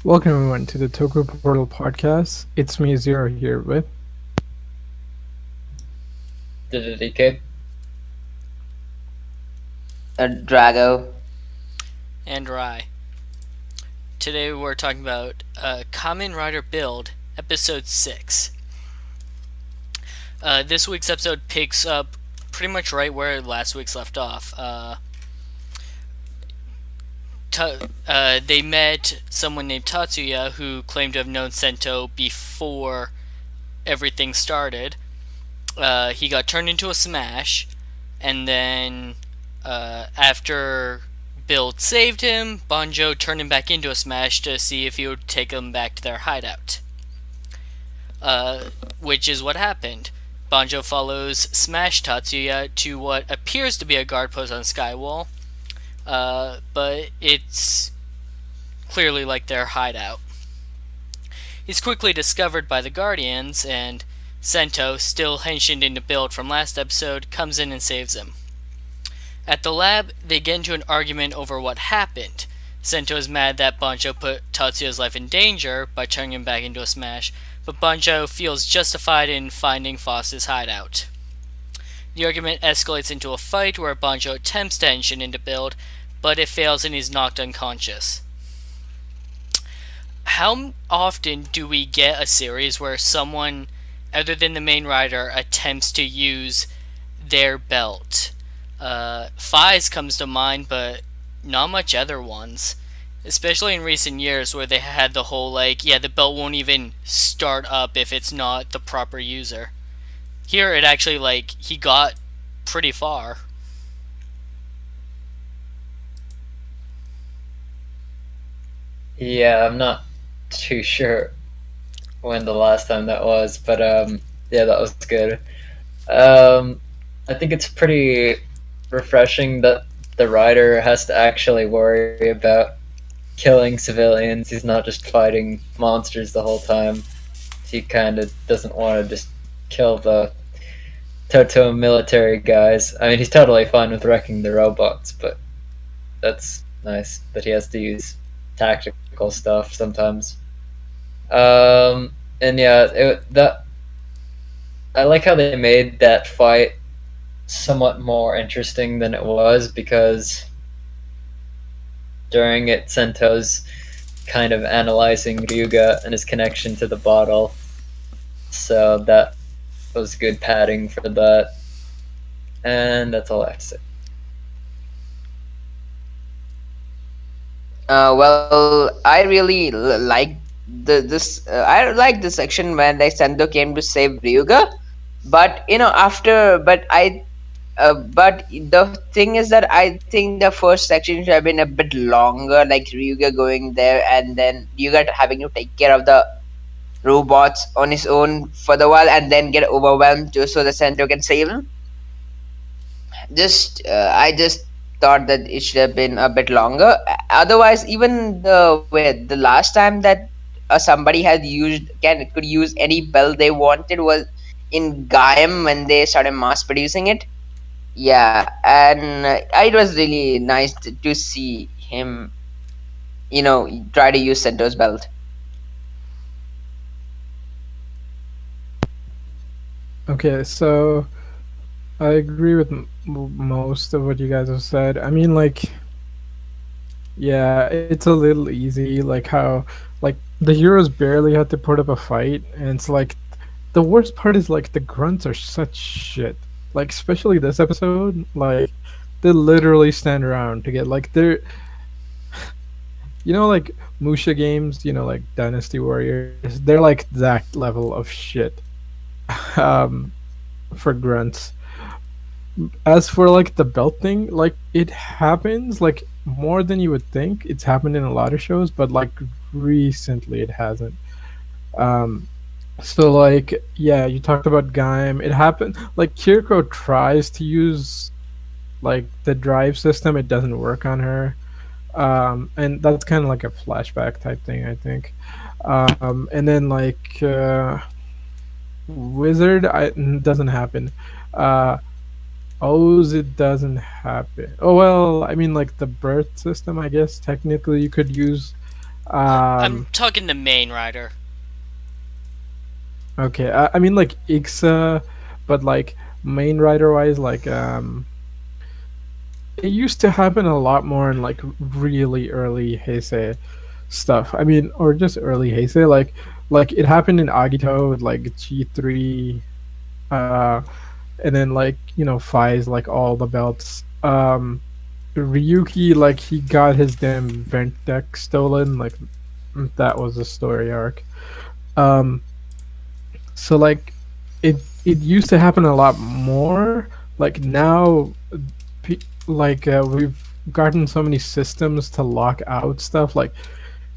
Welcome everyone to the Toku Portal podcast. It's me Zero here with Did it DK? Drago. and Rai. Today we're talking about Kamen Rider Build, Episode 6. This week's episode picks up pretty much right where last week's left off. They met someone named Tatsuya who claimed to have known Sento before everything started. He got turned into a smash, and then after Build saved him, Banjo turned him back into a smash to see if he would take him back to their hideout. Which is what happened. Banjo follows Smash Tatsuya to what appears to be a guard post on Skywall, but it's clearly like their hideout. He's quickly discovered by the Guardians, and Sento, still henshined into Build from last episode, comes in and saves him. At the lab, they get into an argument over what happened. Sento is mad that Banjo put Tatsuya's life in danger by turning him back into a smash, but Banjo feels justified in finding Foss's hideout. The argument escalates into a fight where Banjo attempts to henshin into Build, but it fails and he's knocked unconscious. How often do we get a series where someone, other than the main rider, attempts to use their belt? Fies comes to mind, but not much other ones. Especially in recent years where they had the whole, the belt won't even start up if it's not the proper user. Here it actually, he got pretty far. Yeah, I'm not too sure when the last time that was, but yeah, that was good. I think it's pretty refreshing that the rider has to actually worry about killing civilians. He's not just fighting monsters the whole time. He kind of doesn't want to just kill the Toto military guys. I mean, he's totally fine with wrecking the robots, but that's nice that he has to use tactical stuff sometimes. And yeah, that I like how they made that fight somewhat more interesting than it was, because during it, Sento's kind of analyzing Ryuga and his connection to the bottle, so that was good padding for that. And that's all I have to say. I really like this. I like the section when like Sento came to save Ryuga, but but the thing is that I think the first section should have been a bit longer, like Ryuga going there and then Ryuga having to take care of the robots on his own for the while and then get overwhelmed too, so the Sento can save him. I just thought that it should have been a bit longer. Otherwise, even the last time that somebody had used could use any bell they wanted was in Gaim when they started mass producing it. Yeah, and it was really nice to see him, try to use Sento's belt. Okay, so I agree with most of what you guys have said. I mean, yeah, it's a little easy, like how the heroes barely had to put up a fight, and it's like the worst part is the grunts are such shit. Like especially this episode, they literally stand around to get they're Musha games, Dynasty Warriors. They're like that level of shit. Um, for grunts. As for the belt thing, it happens more than you would think. It's happened in a lot of shows, but recently it hasn't. Um, so yeah, you talked about Gaim. It happened Kiriko tries to use the drive system. It doesn't work on her. And that's kind of like a flashback type thing, I think. And then Wizard, doesn't happen. Uh, O's, it doesn't happen. Oh well, I mean the birth system. I guess technically you could use I'm Um, talking the main rider. okay, I mean like Ixa, but like main writer wise, like it used to happen a lot more in like really early Heisei stuff. I mean, or just early Heisei, like it happened in Agito with like G3, uh, and then like Fai's like all the belts. Ryuki, like he got his damn vent deck stolen. Like that was a story arc. Um, so like it used to happen a lot more. Like now, we've gotten so many systems to lock out stuff. Like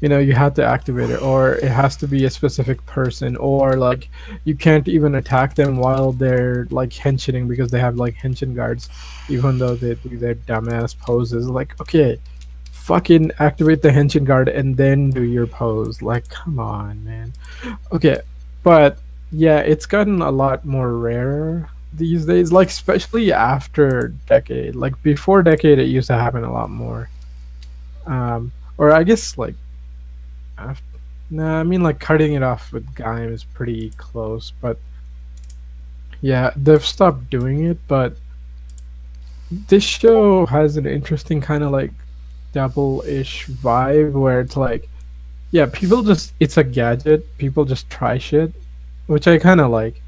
you have to activate it, or it has to be a specific person, or like you can't even attack them while they're like henching because they have like henshin guards, even though they do their dumbass poses. Like, okay, fucking activate the henshin guard and then do your pose. Like, come on, man. Okay, but yeah, it's gotten a lot more rare these days. Like, especially after decade. Like before decade, it used to happen a lot more. Or I guess like after. Nah, I mean like cutting it off with Gaim is pretty close, but yeah, they've stopped doing it. But this show has an interesting kind of like double-ish vibe where it's like, yeah, people just it's a gadget. People just try shit, which I kind of like.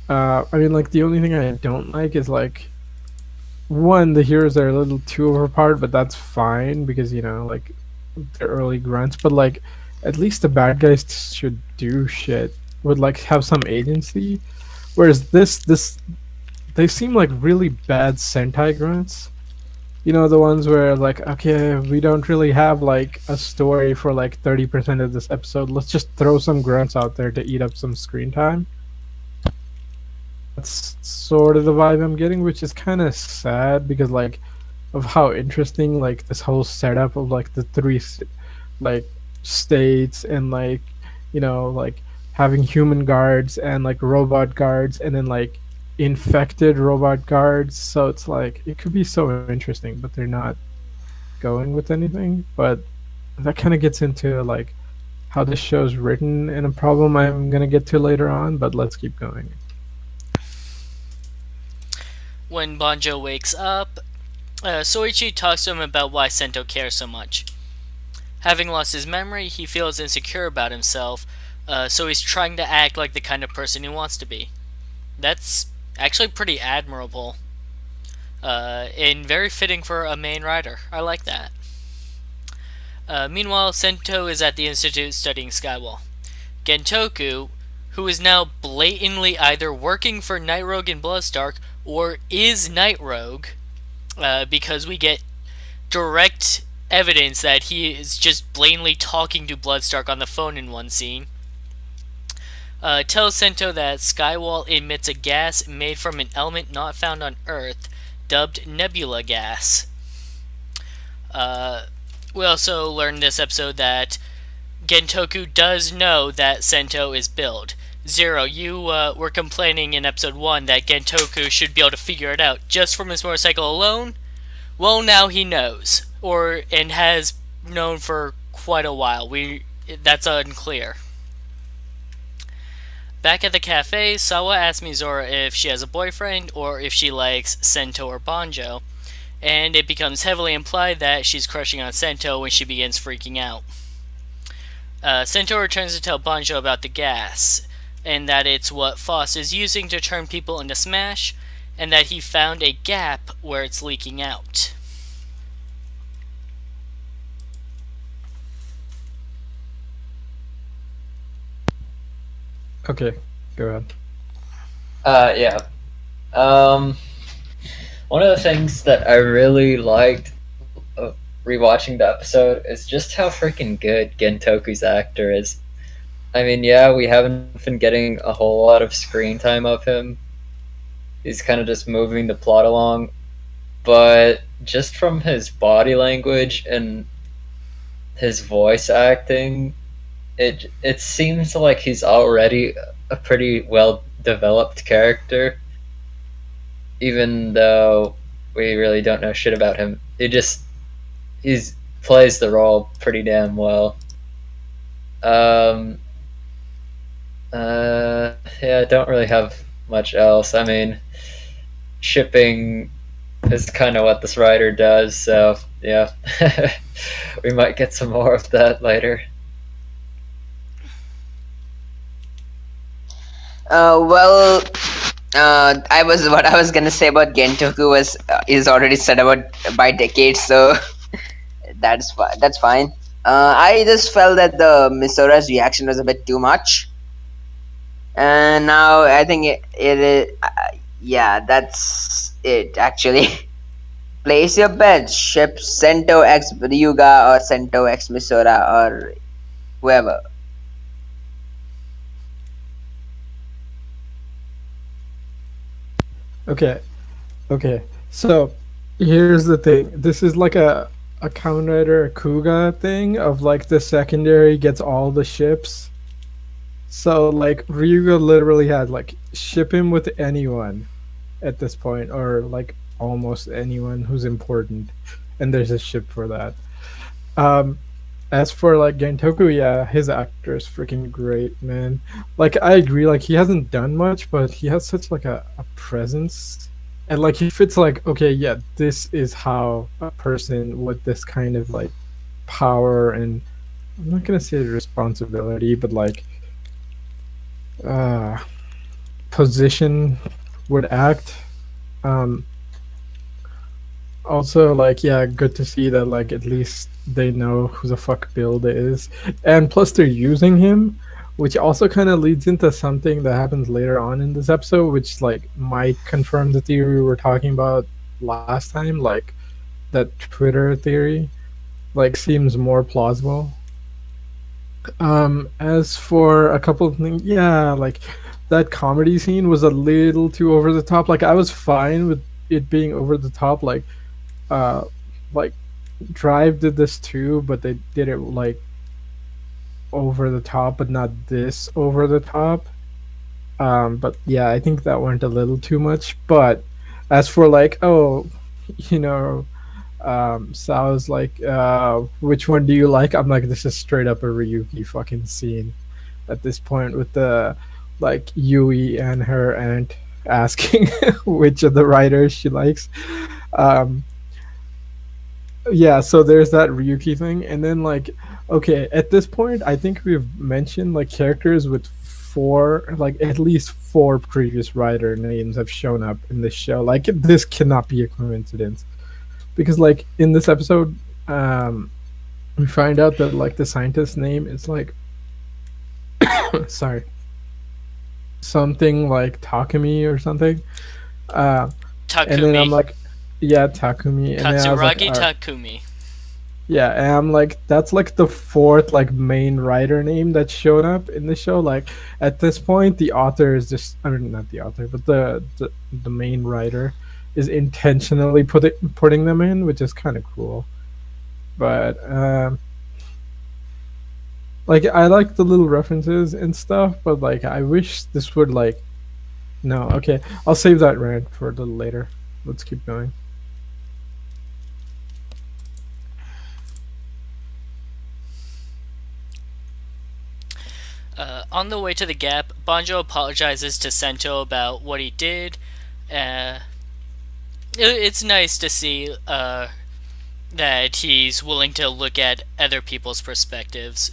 I mean, like the only thing I don't like is like one, the heroes are a little too overpowered, but that's fine because like they're early grunts. But like, at least the bad guys should do shit. Would like have some agency. Whereas this they seem like really bad Sentai grunts. The ones where like, okay, we don't really have like a story for like 30% of this episode. Let's just throw some grunts out there to eat up some screen time. That's sort of the vibe I'm getting, which is kind of sad because like of how interesting like this whole setup of like the like states and like like having human guards and like robot guards and then like infected robot guards. So it's like it could be so interesting, but they're not going with anything. But that kind of gets into like how this show's written and a problem I'm gonna get to later on. But let's keep going. When Banjo wakes up, Soichi talks to him about why Sento cares so much. Having lost his memory, he feels insecure about himself, so he's trying to act like the kind of person he wants to be. That's actually pretty admirable, and very fitting for a main rider. I like that. Meanwhile, Sento is at the Institute studying Skywall. Gentoku, who is now blatantly either working for Night Rogue and Bloodstark or is Night Rogue, because we get direct evidence that he is just blatantly talking to Bloodstark on the phone in one scene, tells Sento that Skywall emits a gas made from an element not found on Earth, dubbed nebula gas. We also learned this episode that Gentoku does know that Sento is Build. Zero, you were complaining in episode 1 that Gentoku should be able to figure it out just from his motorcycle alone. Well, now he knows, and has known for quite a while. That's unclear. Back at the cafe, Sawa asks Mizora if she has a boyfriend or if she likes Sento or Banjo, and it becomes heavily implied that she's crushing on Sento when she begins freaking out. Sento returns to tell Banjo about the gas, and that it's what Foss is using to turn people into Smash, and that he found a gap where it's leaking out. Okay, go ahead. Yeah. Um, One of the things that I really liked rewatching the episode is just how freaking good Gentoku's actor is. I mean, yeah, we haven't been getting a whole lot of screen time of him. He's kind of just moving the plot along, but just from his body language and his voice acting, it seems like he's already a pretty well developed character, even though we really don't know shit about him. He's plays the role pretty damn well. Um, yeah, I don't really have much else. I mean, shipping is kind of what this rider does, so yeah, we might get some more of that later. Well, I was what I was gonna say about Gentoku was is already said about by decades, so that's fine. I just felt that the Misora's reaction was a bit too much, and now I think it is. Yeah, that's it actually. Place your bets. Ship Sento X Ryuga or Sento X Misora or whoever. Okay, okay. So here's the thing. This is like a Kamen Rider Kuga thing of like the secondary gets all the ships. So like Ryuga literally had like ship him with anyone at this point, or like almost anyone who's important, and there's a ship for that. Um, as for like Gentoku, yeah, his actor is freaking great, man. Like I agree, like he hasn't done much, but he has such like a presence, and like he fits like okay, yeah, this is how a person with this kind of like power and I'm not gonna say responsibility, but like uh position would act. Um, Also, like, yeah, good to see that, like, at least they know who the fuck Build is. And plus, they're using him, which also kind of leads into something that happens later on in this episode, which, like, might confirm the theory we were talking about last time. Like, that Twitter theory, like, seems more plausible. As for a couple of things, yeah, like, that comedy scene was a little too over the top. Like, I was fine with it being over the top, uh like Drive did this too, but they did it like over the top, but not this over the top. But yeah, I think that went a little too much. But as for like, oh, you know, Sal's like, which one do you like? I'm like, this is straight up a Ryuki fucking scene at this point with the like Yui and her aunt asking which of the writers she likes. Um, yeah, so there's that Ryuki thing, and then like, okay, at this point, I think we've mentioned like characters with four, like at least four previous writer names have shown up in this show. Like, this cannot be a coincidence because, like, in this episode, um, we find out that like the scientist's name is like, sorry, something like Takumi or something. Uh, and then I'm Takumi. like, yeah, Takumi, and then I was like, Katsuragi Takumi. yeah, and I'm like, that's like the fourth like main writer name that showed up in the show. Like at this point, the author is just, I mean, not the author, but the main writer is intentionally putting them in, which is kind of cool. But like I like the little references and stuff, but like I wish this would like no. Okay, I'll save that rant for a little later. Let's keep going. On the way to the Gap, Banjo apologizes to Sento about what he did. Uh, it's nice to see that he's willing to look at other people's perspectives.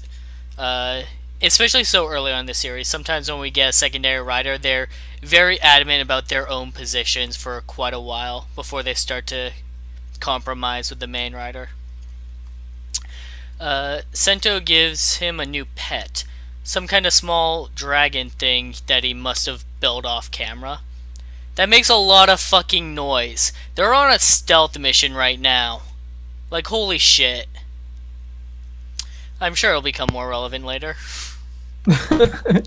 Uh, Especially so early on in the series. Sometimes when we get a secondary writer, they're very adamant about their own positions for quite a while before they start to compromise with the main writer. Sento gives him a new pet, some kind of small dragon thing that he must have built off camera. That makes a lot of fucking noise. They're on a stealth mission right now. Like, holy shit. I'm sure it'll become more relevant later.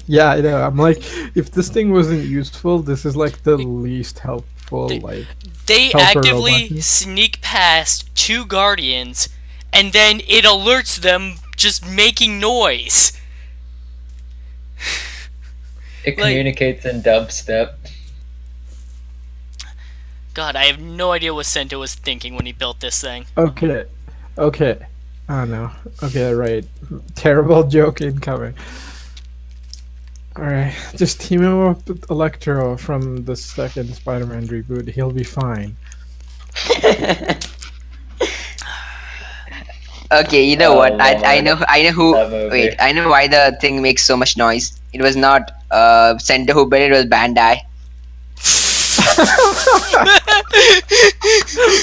Yeah, I know. I'm like, if this thing wasn't useful, this is like the least helpful They, like they helper robot actively thing. sneak past two guardians, and then it alerts them just making noise. It Like, communicates in dubstep. God, I have no idea what Sento was thinking when he built this thing. Okay, okay. Oh no. Okay, right. Terrible joke incoming. Alright, just team him up with Electro from the second Spider-Man reboot. He'll be fine. Okay, you know what? Oh I Lord, know who. that movie. Wait, I know why the thing makes so much noise. It was not Center who built it. It was Bandai.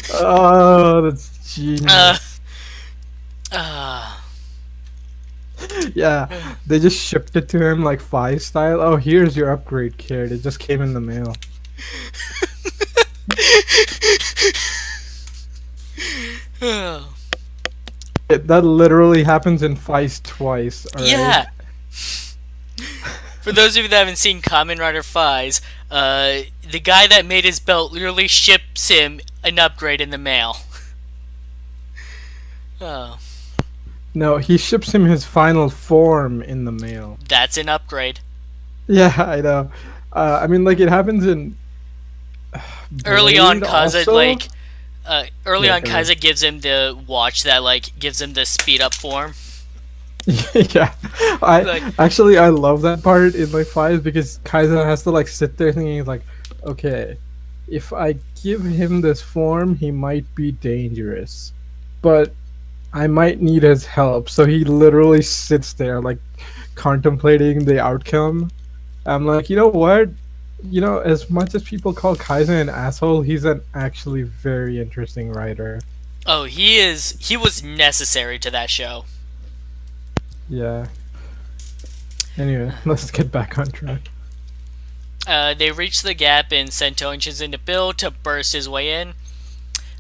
Oh, that's uh, genius. uh, Yeah, they just shipped it to him like Fi style. Oh, here's your upgrade kit. It just came in the mail. That literally happens in Feist twice, alright? yeah. For those of you that haven't seen Kamen Rider Fies, the guy that made his belt literally ships him an upgrade in the mail. Oh, No, he ships him his final form in the mail. that's an upgrade. Yeah, I know. I mean, like, it happens in Early on, Blade Kaza also? like, Yeah, go ahead. Gives him the watch that like gives him the speed up form. Yeah, I Like, actually I love that part in like fives because Kaizen has to like sit there thinking like, okay, if I give him this form, he might be dangerous, but I might need his help. So he literally sits there like contemplating the outcome. I'm like, you know what? You know, as much as people call Kaizen an asshole, he's an actually very interesting writer. oh, he is. He was necessary to that show. Yeah. Anyway, let's get back on track. They reach the gap and Sento inches into Build to burst his way in.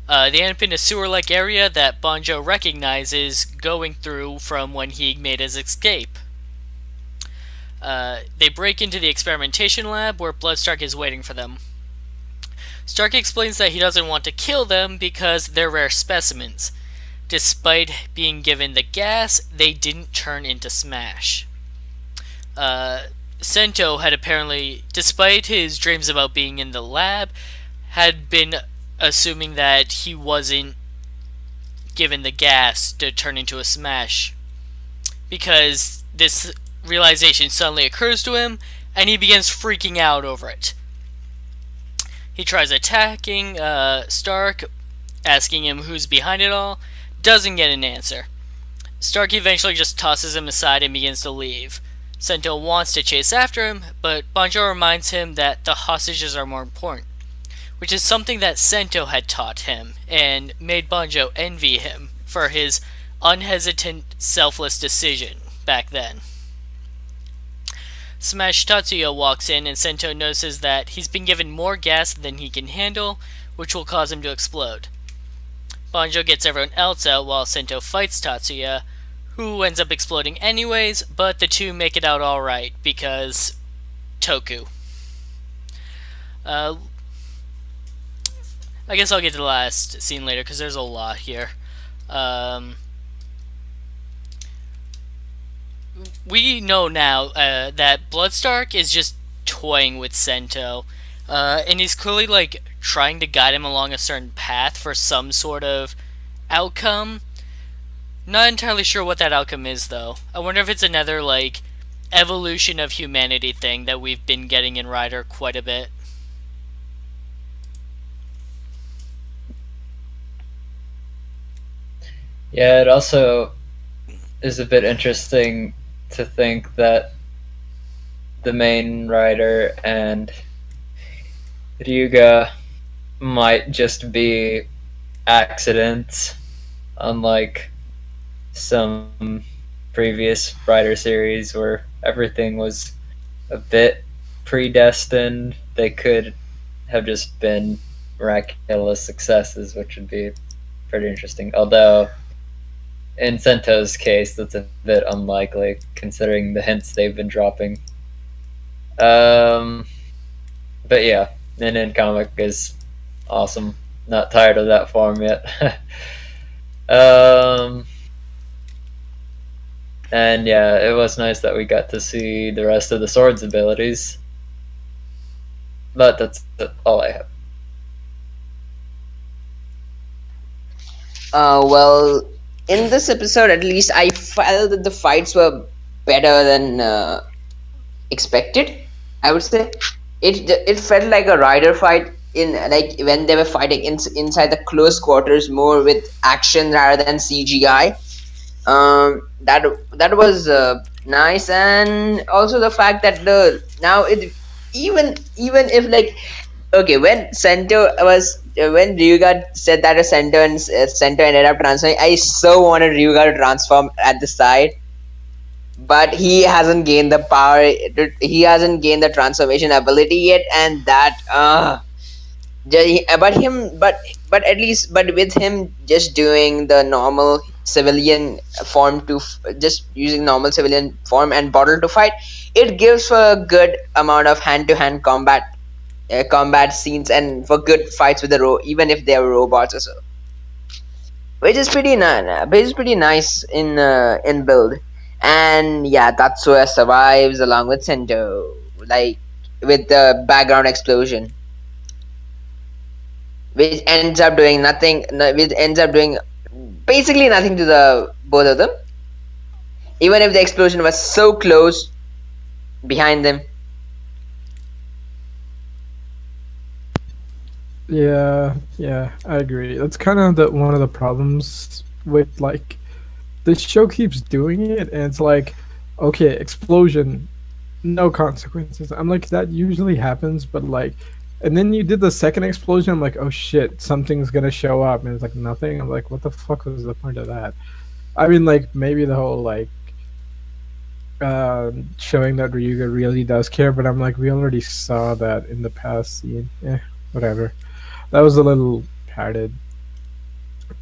They end up in a sewer-like area that Banjo recognizes going through from when he made his escape. They break into the experimentation lab where Bloodstark is waiting for them. Stark explains that he doesn't want to kill them because they're rare specimens. Despite being given the gas, they didn't turn into Smash. Sento had apparently, despite his dreams about being in the lab, had been assuming that he wasn't given the gas to turn into a Smash. Because this realization suddenly occurs to him, and he begins freaking out over it. He tries attacking Stark, asking him who's behind it all, doesn't get an answer. Stark eventually just tosses him aside and begins to leave. Sento wants to chase after him, but Banjo reminds him that the hostages are more important, which is something that Sento had taught him and made Banjo envy him for his unhesitant, selfless decision back then. Smash Tatsuya walks in and Sento notices that he's been given more gas than he can handle, which will cause him to explode. Banjo gets everyone else out while Sento fights Tatsuya, who ends up exploding anyways, but the two make it out alright because Toku. Uh, I guess I'll get to the last scene later because there's a lot here. We know now that Bloodstark is just toying with Sento, and he's clearly like trying to guide him along a certain path for some sort of outcome. Not entirely sure what that outcome is though. I wonder if it's another like evolution of humanity thing that we've been getting in Rider quite a bit. Yeah, it also is a bit interesting to think that the main writer and Ryuga might just be accidents, unlike some previous writer series where everything was a bit predestined. They could have just been miraculous successes, which would be pretty interesting. Although, in Sento's case, that's a bit unlikely considering the hints they've been dropping. Um, but yeah, Nin comic is awesome. Not tired of that form yet. um, and yeah, it was nice that we got to see the rest of the sword's abilities. But that's all I have. Well, in this episode, at least, I felt that the fights were better than expected. I would say it felt like a rider fight in like when they were fighting inside the close quarters, more with action rather than CGI. That was nice, and also the fact that the now it even if like okay, when Cento was when Ryuga said that a Cento and Cento ended up transforming, I so wanted Ryuga to transform at the side, but he hasn't gained the power. He hasn't gained the transformation ability yet, and that but him but at least but with him just doing the normal civilian form to just using normal civilian form and bottle to fight, it gives a good amount of hand-to-hand combat scenes and for good fights with the even if they're robots or so, which is pretty nice in build. And yeah, Tatsuya survives along with Sento, like with the background explosion, which ends up doing nothing. Which ends up doing basically nothing to the both of them, even if the explosion was so close behind them. Yeah, I agree. That's kind of the one of the problems with like this show keeps doing it, and it's like, okay, explosion, no consequences. I'm like, that usually happens, but like, and then you did the second explosion. I'm like, oh shit, something's gonna show up, and it's like nothing. I'm like, what the fuck was the point of that? I mean, like maybe the whole like showing that Ryuga really does care, but I'm like, we already saw that in the past scene. Whatever. That was a little padded.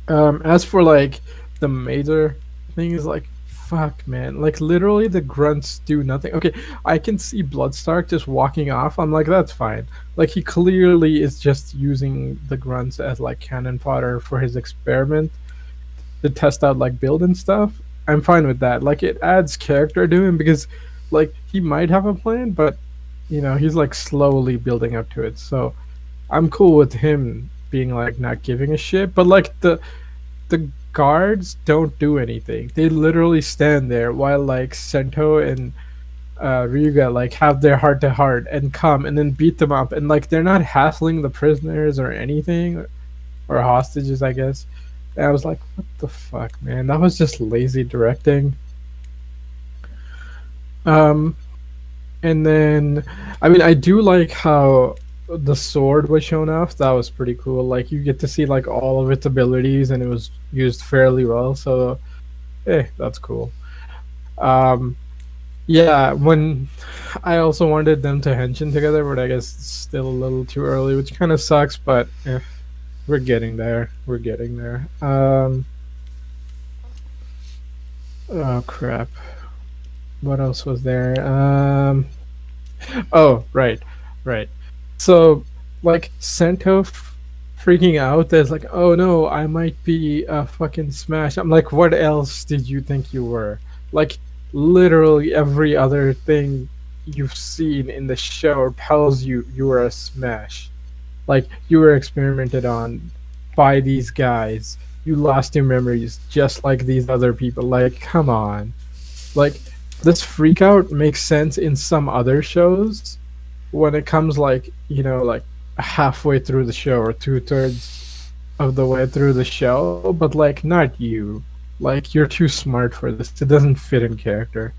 As for like the major thing is like, fuck, man. Like literally, the grunts do nothing. Okay, I can see Bloodstark just walking off. I'm like, that's fine. Like he clearly is just using the grunts as like cannon fodder for his experiment to test out like build and stuff. I'm fine with that. Like it adds character to him because like he might have a plan, but he's like slowly building up to it. So I'm cool with him being like not giving a shit. But like the guards don't do anything. They literally stand there while like Sento and Ryuga like have their heart to heart and come and then beat them up, and like they're not hassling the prisoners or anything, or hostages, I guess. And I was like, what the fuck, man? That was just lazy directing. Um, and then, I mean, I do like how the sword was shown off. That was pretty cool. Like you get to see like all of its abilities, and it was used fairly well. So, that's cool. Um, yeah, when I also wanted them to henshin together, but I guess it's still a little too early, which kind of sucks. But we're getting there. We're getting there. Oh crap! What else was there? Oh, right. So, like, Sento freaking out. There's like, oh no, I might be a fucking smash. I'm like, what else did you think you were? Like, literally every other thing you've seen in the show tells you you were a smash. Like, you were experimented on by these guys. You lost your memories just like these other people. Like, come on. Like, this freak out makes sense in some other shows when it comes like like halfway through the show or 2/3 of the way through the show, but like not you. Like you're too smart for this. It doesn't fit in character.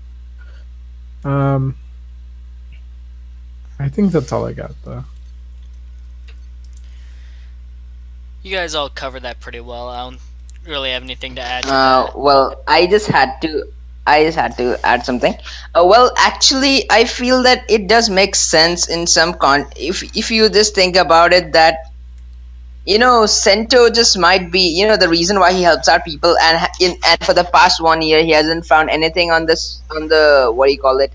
um I think that's all I got though. You guys all covered that pretty well. I don't really have anything to add to that. Well, I just had to add something. Well, actually, I feel that it does make sense in some if you just think about it, that Sento just might be the reason why he helps out people, and and for the past 1 year he hasn't found anything on this on the what do you call it,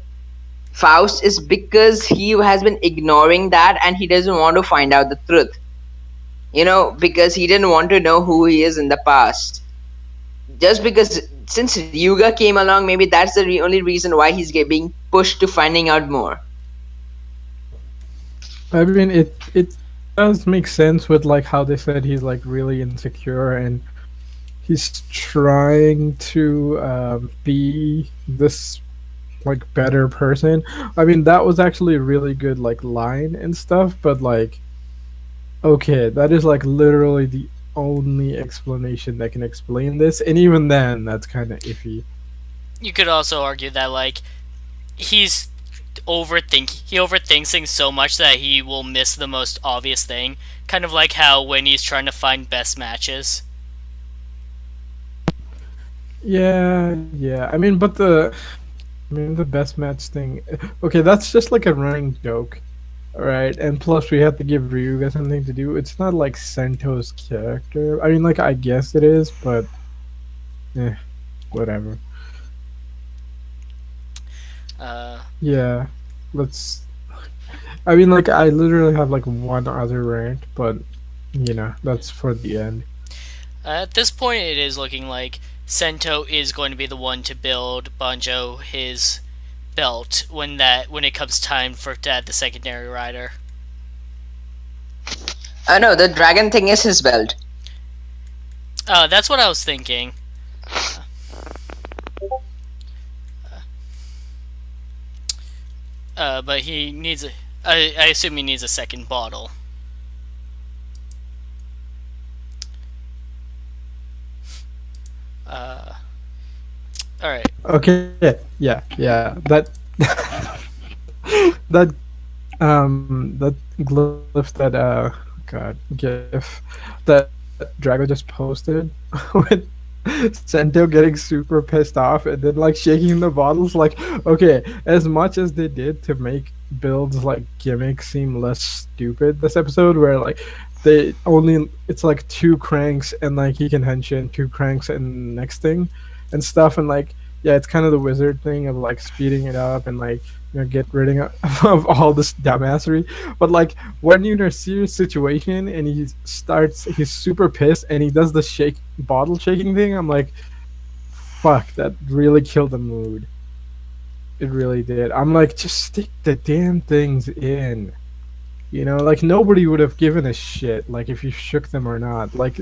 Faust, is because he has been ignoring that and he doesn't want to find out the truth. Because he didn't want to know who he is in the past. Just because since Ryuga came along, maybe that's the only reason why he's being pushed to finding out more. I mean, it does make sense with like how they said he's like really insecure, and he's trying to be this like better person. I mean, that was actually a really good like line and stuff, but like, okay, that is like literally the only explanation that can explain this, and even then, that's kind of iffy. You could also argue that like he's he overthinks things so much that he will miss the most obvious thing. Kind of like how when he's trying to find best matches. Yeah, yeah. I mean, the best match thing. Okay, that's just like a running joke, right? And plus, we have to give Ryuga something to do. It's not like Sento's character. I mean, like, I guess it is, but whatever. Uh, Yeah, let's. I mean, like, I literally have like one other rant, but that's for the end. at this point, it is looking like Sento is going to be the one to build Banjo his belt when it comes time for to add the secondary rider. No, the dragon thing is his belt. That's what I was thinking. But he needs a. I assume he needs a second bottle. Uh, all right. Okay, yeah. That that that glyph that God gif that Drago just posted with Sento getting super pissed off and then like shaking the bottles. Like, okay, as much as they did to make Build's like gimmick seem less stupid this episode, where like they only it's like two cranks and like he can henshin two cranks and next thing and stuff, and like yeah, it's kind of the wizard thing of like speeding it up and like get rid of all this dumbassery. But like when you're in a serious situation and he's super pissed and he does the shake bottle shaking thing, I'm like, fuck, that really killed the mood. It really did. I'm like, just stick the damn things in. Like nobody would have given a shit like if you shook them or not. Like,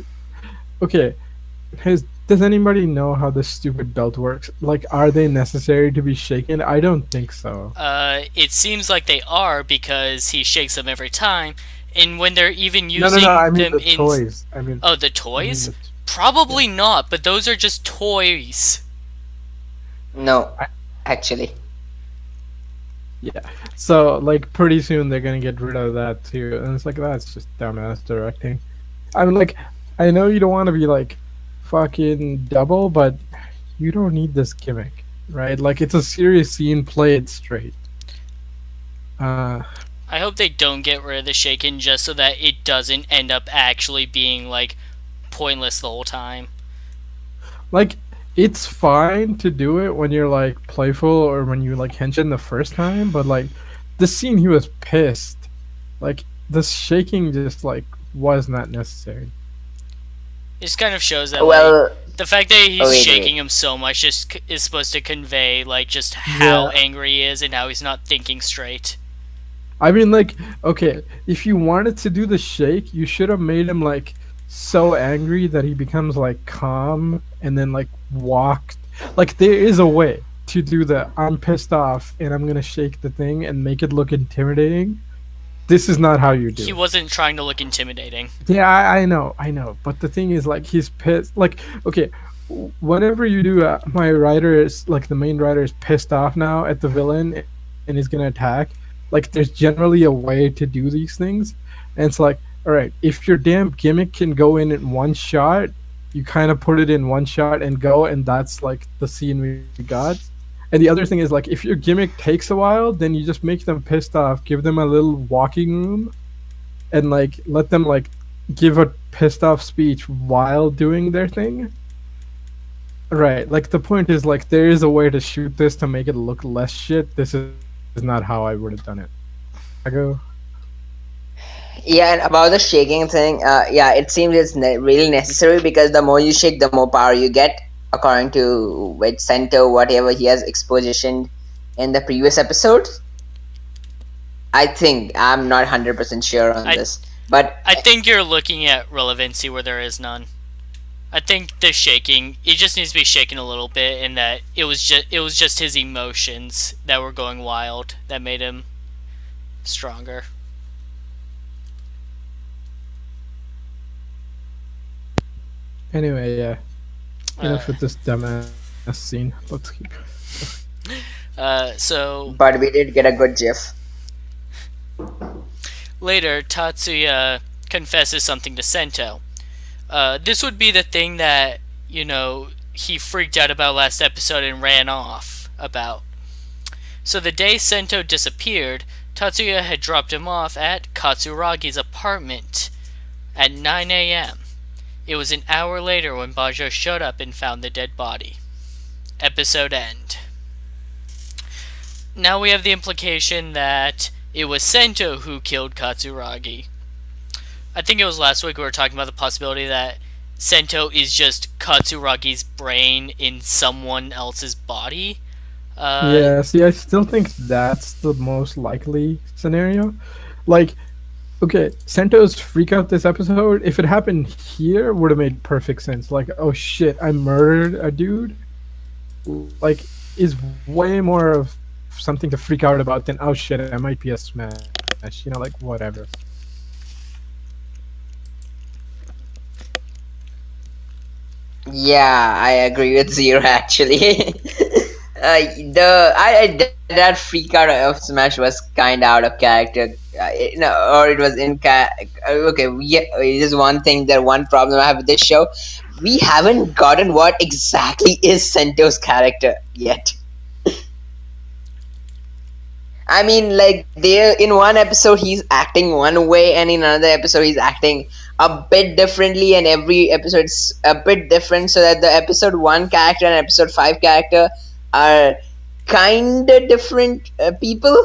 okay, does anybody know how this stupid belt works? Like, are they necessary to be shaken? I don't think so. It seems like they are because he shakes them every time, and when they're even No. using I mean them the in. toys. Oh, the I mean toys? the, Probably yeah. not, but those are just toys. No, I, actually. yeah. So like pretty soon they're gonna get rid of that too, and it's like that's just dumbass directing. I mean, like, I know you don't want to be like fucking double, but you don't need this gimmick, right? Like, it's a serious scene. Play it straight. Uh, I hope they don't get rid of the shaken just so that it doesn't end up actually being like pointless the whole time. like, it's fine to do it when you're like playful or when you like henshin the first time, but like the scene he was pissed. Like the shaking just like was not necessary. It just kind of shows that like Well, the fact that oh, he's wait, shaking wait. him so much just is supposed to convey like just how Yeah. angry he is and how he's not thinking straight. I mean, like, okay, if you wanted to do the shake, you should have made him like so angry that he becomes like calm and then like walked. Like, there is a way to do the I'm pissed off and I'm gonna shake the thing and make it look intimidating. This is not how you do He it. wasn't trying to look intimidating. Yeah, I know. But the thing is, like, he's pissed. Like, okay, whenever you do, my writer is like the main writer is pissed off now at the villain and he's gonna attack. Like, there's generally a way to do these things, and it's like, all right, if your damn gimmick can go in one shot, you kind of put it in one shot and go, and that's like the scene we got. And the other thing is, like, if your gimmick takes a while, then you just make them pissed off, give them a little walking room, and like let them like give a pissed off speech while doing their thing. Right. Like the point is like there is a way to shoot this to make it look less shit. This is not how I would have done it. Drago. Yeah, and about the shaking thing, yeah, it seems it's really necessary because the more you shake, the more power you get, according to which center, whatever he has expositioned in the previous episode. I think I'm not 100% sure on I this, but I think you're looking at relevancy where there is none. I think the shaking, it just needs to be shaken a little bit, and that it was just his emotions that were going wild that made him stronger. Anyway, yeah. Uh, Enough with this dumbass scene. Let's keep. so But we did get a good GIF. later, Tatsuya confesses something to Sento. This would be the thing that, he freaked out about last episode and ran off about. So the day Sento disappeared, Tatsuya had dropped him off at Katsuragi's apartment at 9 a.m. It was an hour later when Bajo showed up and found the dead body. Episode end. Now we have the implication that it was Sento who killed Katsuragi. I think it was last week we were talking about the possibility that Sento is just Katsuragi's brain in someone else's body. Uh, Yeah, see, I still think that's the most likely scenario. Like, okay, Sento's freak out this episode, if it happened here, would have made perfect sense. Like, oh shit, I murdered a dude. Like, is way more of something to freak out about than, oh shit, I might be a smash. Like, whatever. Yeah, I agree with Zero actually. That freak out of Smash was kind of out of character, no, or it was okay. There's one thing, that one problem I have with this show. We haven't gotten what exactly is Sento's character yet. I mean, like, there in one episode he's acting one way, and in another episode he's acting a bit differently, and every episode's a bit different. So that the episode 1 character and episode 5 character are kind of different people.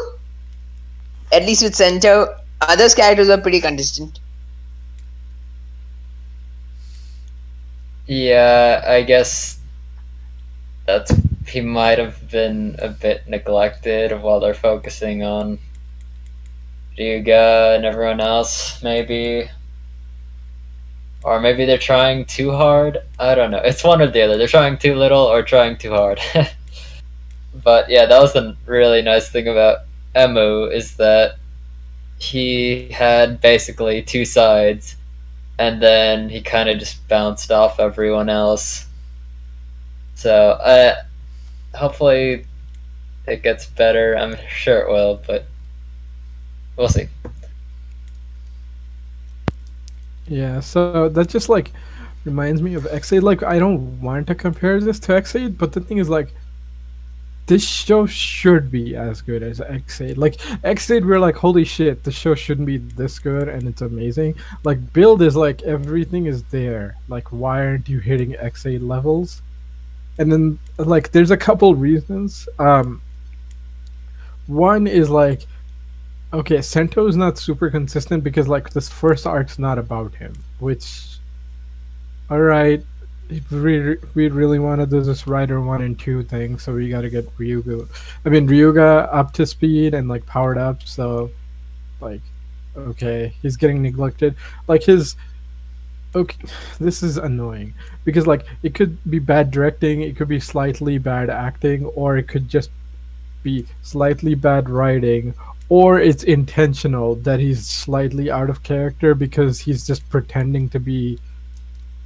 At least with Sento, others characters are pretty consistent. Yeah, I guess that's he might have been a bit neglected while they're focusing on Ryuga and everyone else, maybe. Or maybe they're trying too hard. I don't know. It's one or the other. They're trying too little or trying too hard. But yeah, that was the really nice thing about Emu, is that he had basically two sides, and then he kind of just bounced off everyone else. So hopefully it gets better. I'm sure it will, but we'll see. Yeah, so that just like reminds me of X8. Like, I don't want to compare this to X8, but the thing is, like, this show should be as good as X8. Like, X8, we're like, holy shit, the show shouldn't be this good, and it's amazing. Like, Build is like, everything is there. Like, why aren't you hitting X8 levels? And then, like, there's a couple reasons. One is like, okay, Sento is not super consistent because, like, this first arc's not about him, which, all right, if we really want to do this Rider 1 and 2 thing, so we gotta get Ryuga up to speed and, like, powered up, so, like, okay, he's getting neglected. Like, okay, this is annoying, because, like, it could be bad directing, it could be slightly bad acting, or it could just be slightly bad writing, or it's intentional that he's slightly out of character because he's just pretending to be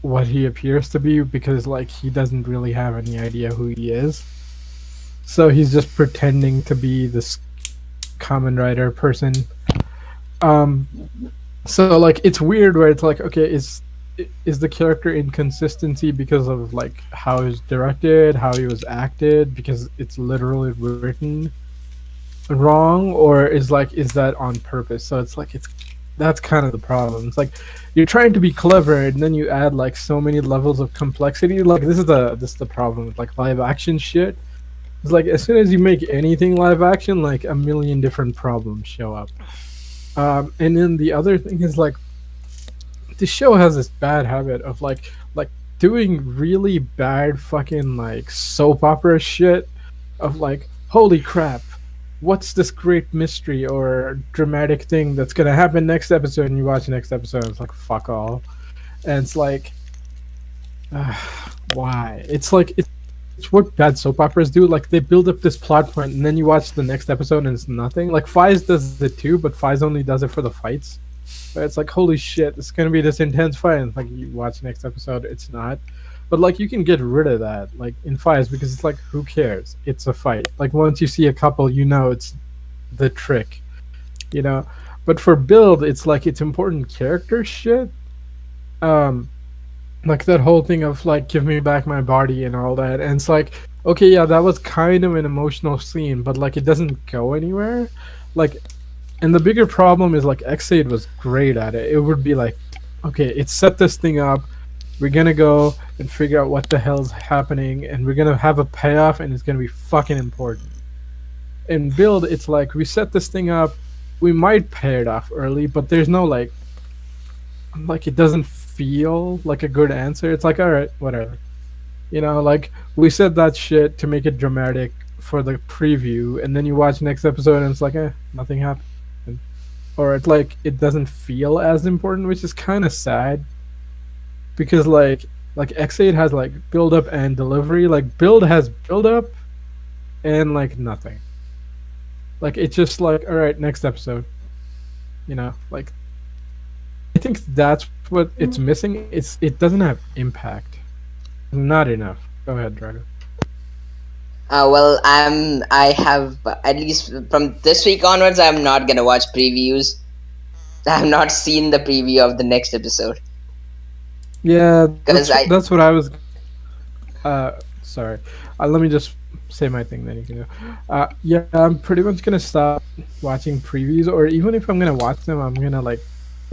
what he appears to be, because, like, he doesn't really have any idea who he is. So he's just pretending to be this Kamen Rider person. Um so, like, it's weird where it's like, okay, is the character inconsistency because of, like, how he was directed, how he was acted, because it's literally written wrong, or is that on purpose? So it's like, that's kind of the problem. It's like, you're trying to be clever, and then you add, like, so many levels of complexity. Like, this is the problem with, like, live action shit. It's like, as soon as you make anything live action, like, a million different problems show up. And then the other thing is, like, this show has this bad habit of, like doing really bad fucking, like, soap opera shit of, like, holy crap, what's this great mystery or dramatic thing that's gonna happen next episode, and you watch the next episode and it's like, fuck all. And it's like, Why? It's what bad soap operas do. Like they build up this plot point, and then you watch the next episode and it's nothing. Like Fies does it too, but Fies only does it for the fights. But it's like holy shit, it's gonna be this intense fight, and like you watch next episode, it's not. But like you can get rid of that, like in Fies, because it's like who cares? It's a fight. Like once you see a couple, you know it's the trick, you know. But for Build, it's like it's important character shit. Um, like that whole thing of like give me back my body and all that, and it's like okay, yeah, that was kind of an emotional scene, but like it doesn't go anywhere. Like, and the bigger problem is like X8 was great at it. It would be like, okay, it set this thing up. We're gonna go and figure out what the hell's happening, and we're gonna have a payoff, and it's gonna be fucking important. In Build, it's like we set this thing up. We might pay it off early, but there's no like it doesn't feel like a good answer. It's like all right, whatever. You know, like we said that shit to make it dramatic for the preview, and then you watch next episode and it's like, nothing happened. Or it's like it doesn't feel as important, which is kind of sad because like X8 has like build up and delivery. Like Build has build up and like nothing. Like it's just like all right, next episode. You know, like I think that's what it's missing. It doesn't have impact. Not enough. Go ahead, Drago. Well, I have at least from this week onwards. I'm not gonna watch previews. I have not seen the preview of the next episode Yeah, because I that's what I was. Sorry. Let me just say my thing. Then you can go. Yeah, I'm pretty much gonna stop watching previews, or even if I'm gonna watch them, I'm gonna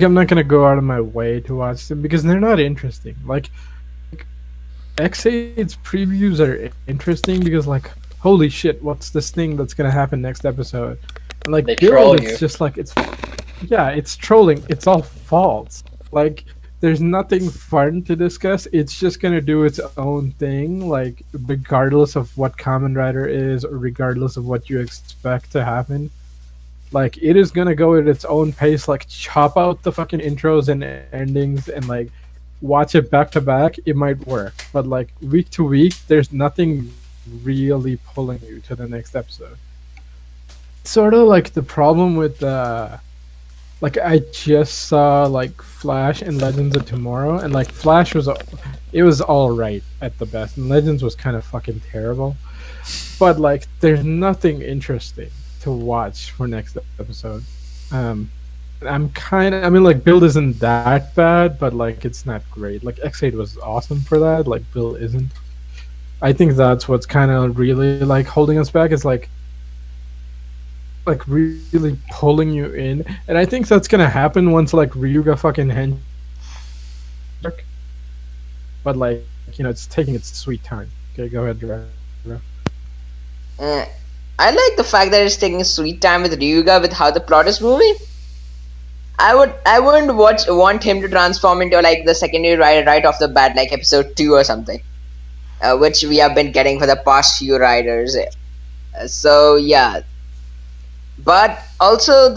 I'm not gonna go out of my way to watch them because they're not interesting. Like X8's previews are interesting because holy shit, what's this thing that's gonna happen next episode? And like They Build, troll you. it's just like it's trolling. It's all false. Like there's nothing fun to discuss. It's just gonna do its own thing, like regardless of what Kamen Rider is, or regardless of what you expect to happen. Like it is gonna go at its own pace. Like chop out the fucking intros and endings, and like watch it back to back. It might work, but like week to week, there's nothing really pulling you to the next episode. Sort of like the problem with like I just saw like Flash and Legends of Tomorrow, and like Flash was it was all right at the best, and Legends was kind of fucking terrible. But like, there's nothing interesting to watch for next episode. Um, I mean, like Build isn't that bad, but like it's not great. Like X8 was awesome for that. Like Build isn't. I think that's what's kind of really like holding us back. Is like really pulling you in, and I think that's gonna happen once like Ryuga fucking arc. But like it's taking its sweet time. Okay, go ahead, Dra. uh, I like the fact that it's taking a sweet time with Ryuga with how the plot is moving. I wouldn't want him to transform into like the secondary rider right off the bat, like episode 2 or something, which we have been getting for the past few riders. So yeah, but also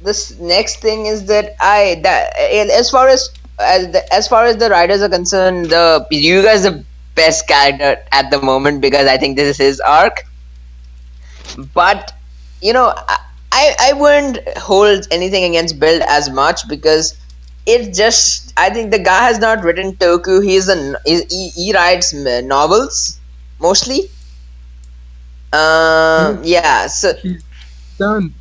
this next thing is that as far as the riders are concerned, the Ryuga is the best character at the moment because I think this is his arc. But I wouldn't hold anything against Build as much because it just I think the guy has not written Toku. He writes novels mostly. Yeah. So He's done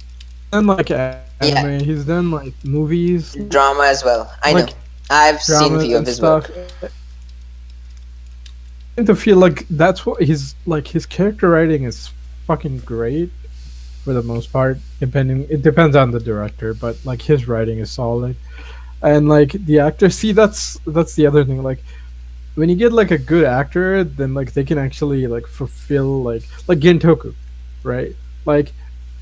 like anime. yeah, He's done like movies, drama as well. I know. like I've seen a dramas few of and his stuff. work. I tend to feel like that's what his character writing is fucking great for the most part. It depends on the director, but like his writing is solid, and like the actor. See, that's the other thing. Like when you get like a good actor, then like they can actually like fulfill like Gentoku, right? Like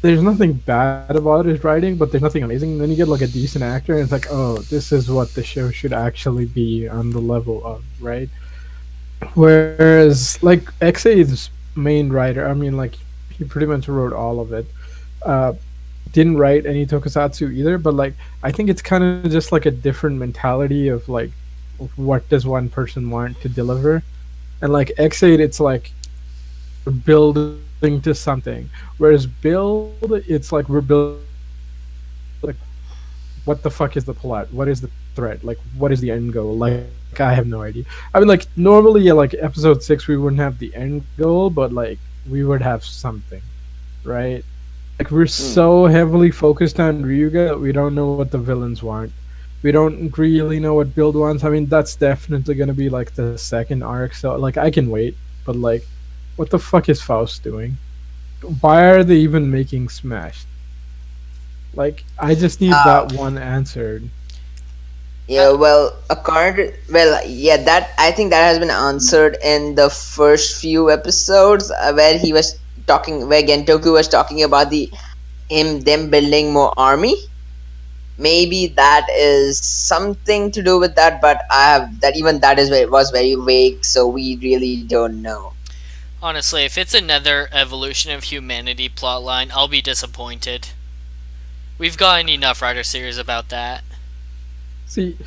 there's nothing bad about his writing, but there's nothing amazing. And then you get like a decent actor, and it's like, oh, this is what the show should actually be on the level of, right? Whereas like XA's main writer, I mean, like he pretty much wrote all of it. Uh, didn't write any tokusatsu either, but like I think it's kind of just like a different mentality of like what does one person want to deliver, and like X8, it's like we're building to something, whereas Build, it's like we're building to like what the fuck is the plot? What is the threat? Like, what is the end goal? Like, I have no idea. I mean, like, normally, yeah, like episode 6, we wouldn't have the end goal, but like, we would have something, right? Like, we're Hmm. so heavily focused on Ryuga that we don't know what the villains want. We don't really know what Build wants. I mean, that's definitely gonna be like the second arc, so like, I can wait, but like, what the fuck is Faust doing? Why are they even making Smash? Like, I just need that Uh, one answered. Uh, yeah, well, yeah, that I think that has been answered in the first few episodes where he was talking, where Gentoku was talking about them building more army. Maybe that is something to do with that, but I have that even that is was very vague, so we really don't know. Honestly, if it's another evolution of humanity plotline, I'll be disappointed. We've gotten enough Rider series about that. See,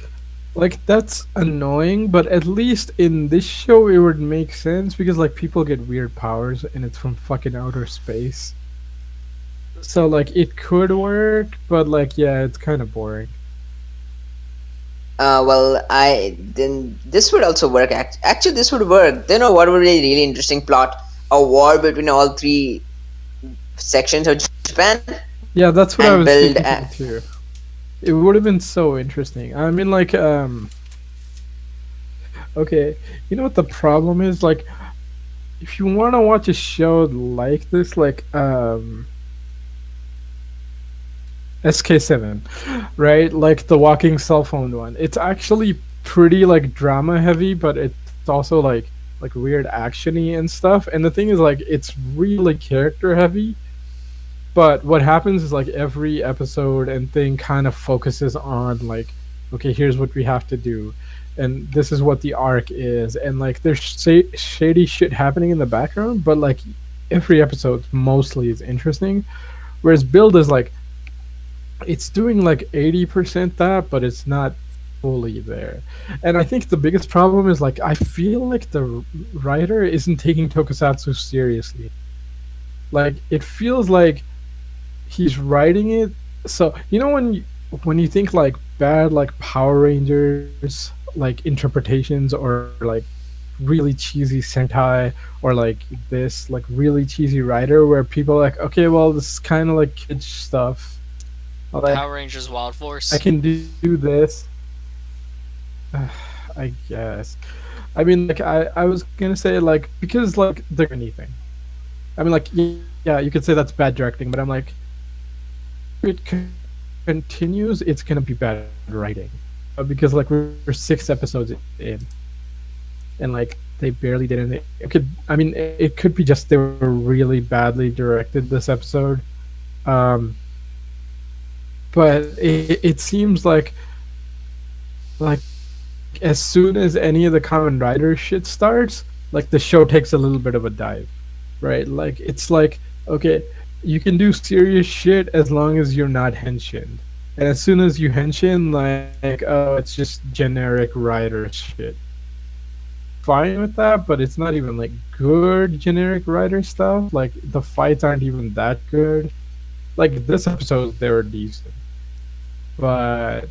like that's annoying, but at least in this show it would make sense because like people get weird powers and it's from fucking outer space. So like it could work, but like yeah, it's kind of boring. Well, I then this would also work. Actually, this would work. You know what would be a really interesting plot? A war between all three sections of Japan Yeah, that's what I and was build. thinking too. It would have been so interesting. I mean like okay, you know what the problem is? Like if you want to watch a show like this SK7, right? Like the walking cell phone one. It's actually pretty like drama heavy, but it's also like weird actiony and stuff. And the thing is like it's really character heavy, but what happens is like every episode and thing kind of focuses on like okay, here's what we have to do. And this is what the arc is, and like there's shady shit happening in the background, but like every episode mostly is interesting. Whereas Build is like it's doing like 80% that, but it's not fully there. And I think the biggest problem is like I feel like the writer isn't taking tokusatsu seriously. Like it feels like he's writing it. So you know when you think like bad like Power Rangers like interpretations or like really cheesy Sentai or like this like really cheesy writer where people are like okay, well, this is kind of like kid stuff. Like Power Rangers Wild I Force. can do this. I guess. I mean, like I was gonna say like because like they're anything. I mean, like yeah, you could say that's bad directing, but I'm like if it continues, it's gonna be bad writing because like we're 6 episodes in, and like they barely did anything. It could. I mean, it could be just they were really badly directed this episode. Um, but it seems like as soon as any of the Kamen Rider shit starts, like the show takes a little bit of a dive, right? Like it's like okay, you can do serious shit as long as you're not henshined, and as soon as you henshin, like oh, it's just generic writer shit. I'm fine with that, but it's not even like good generic writer stuff. Like the fights aren't even that good. Like this episode, they were decent, but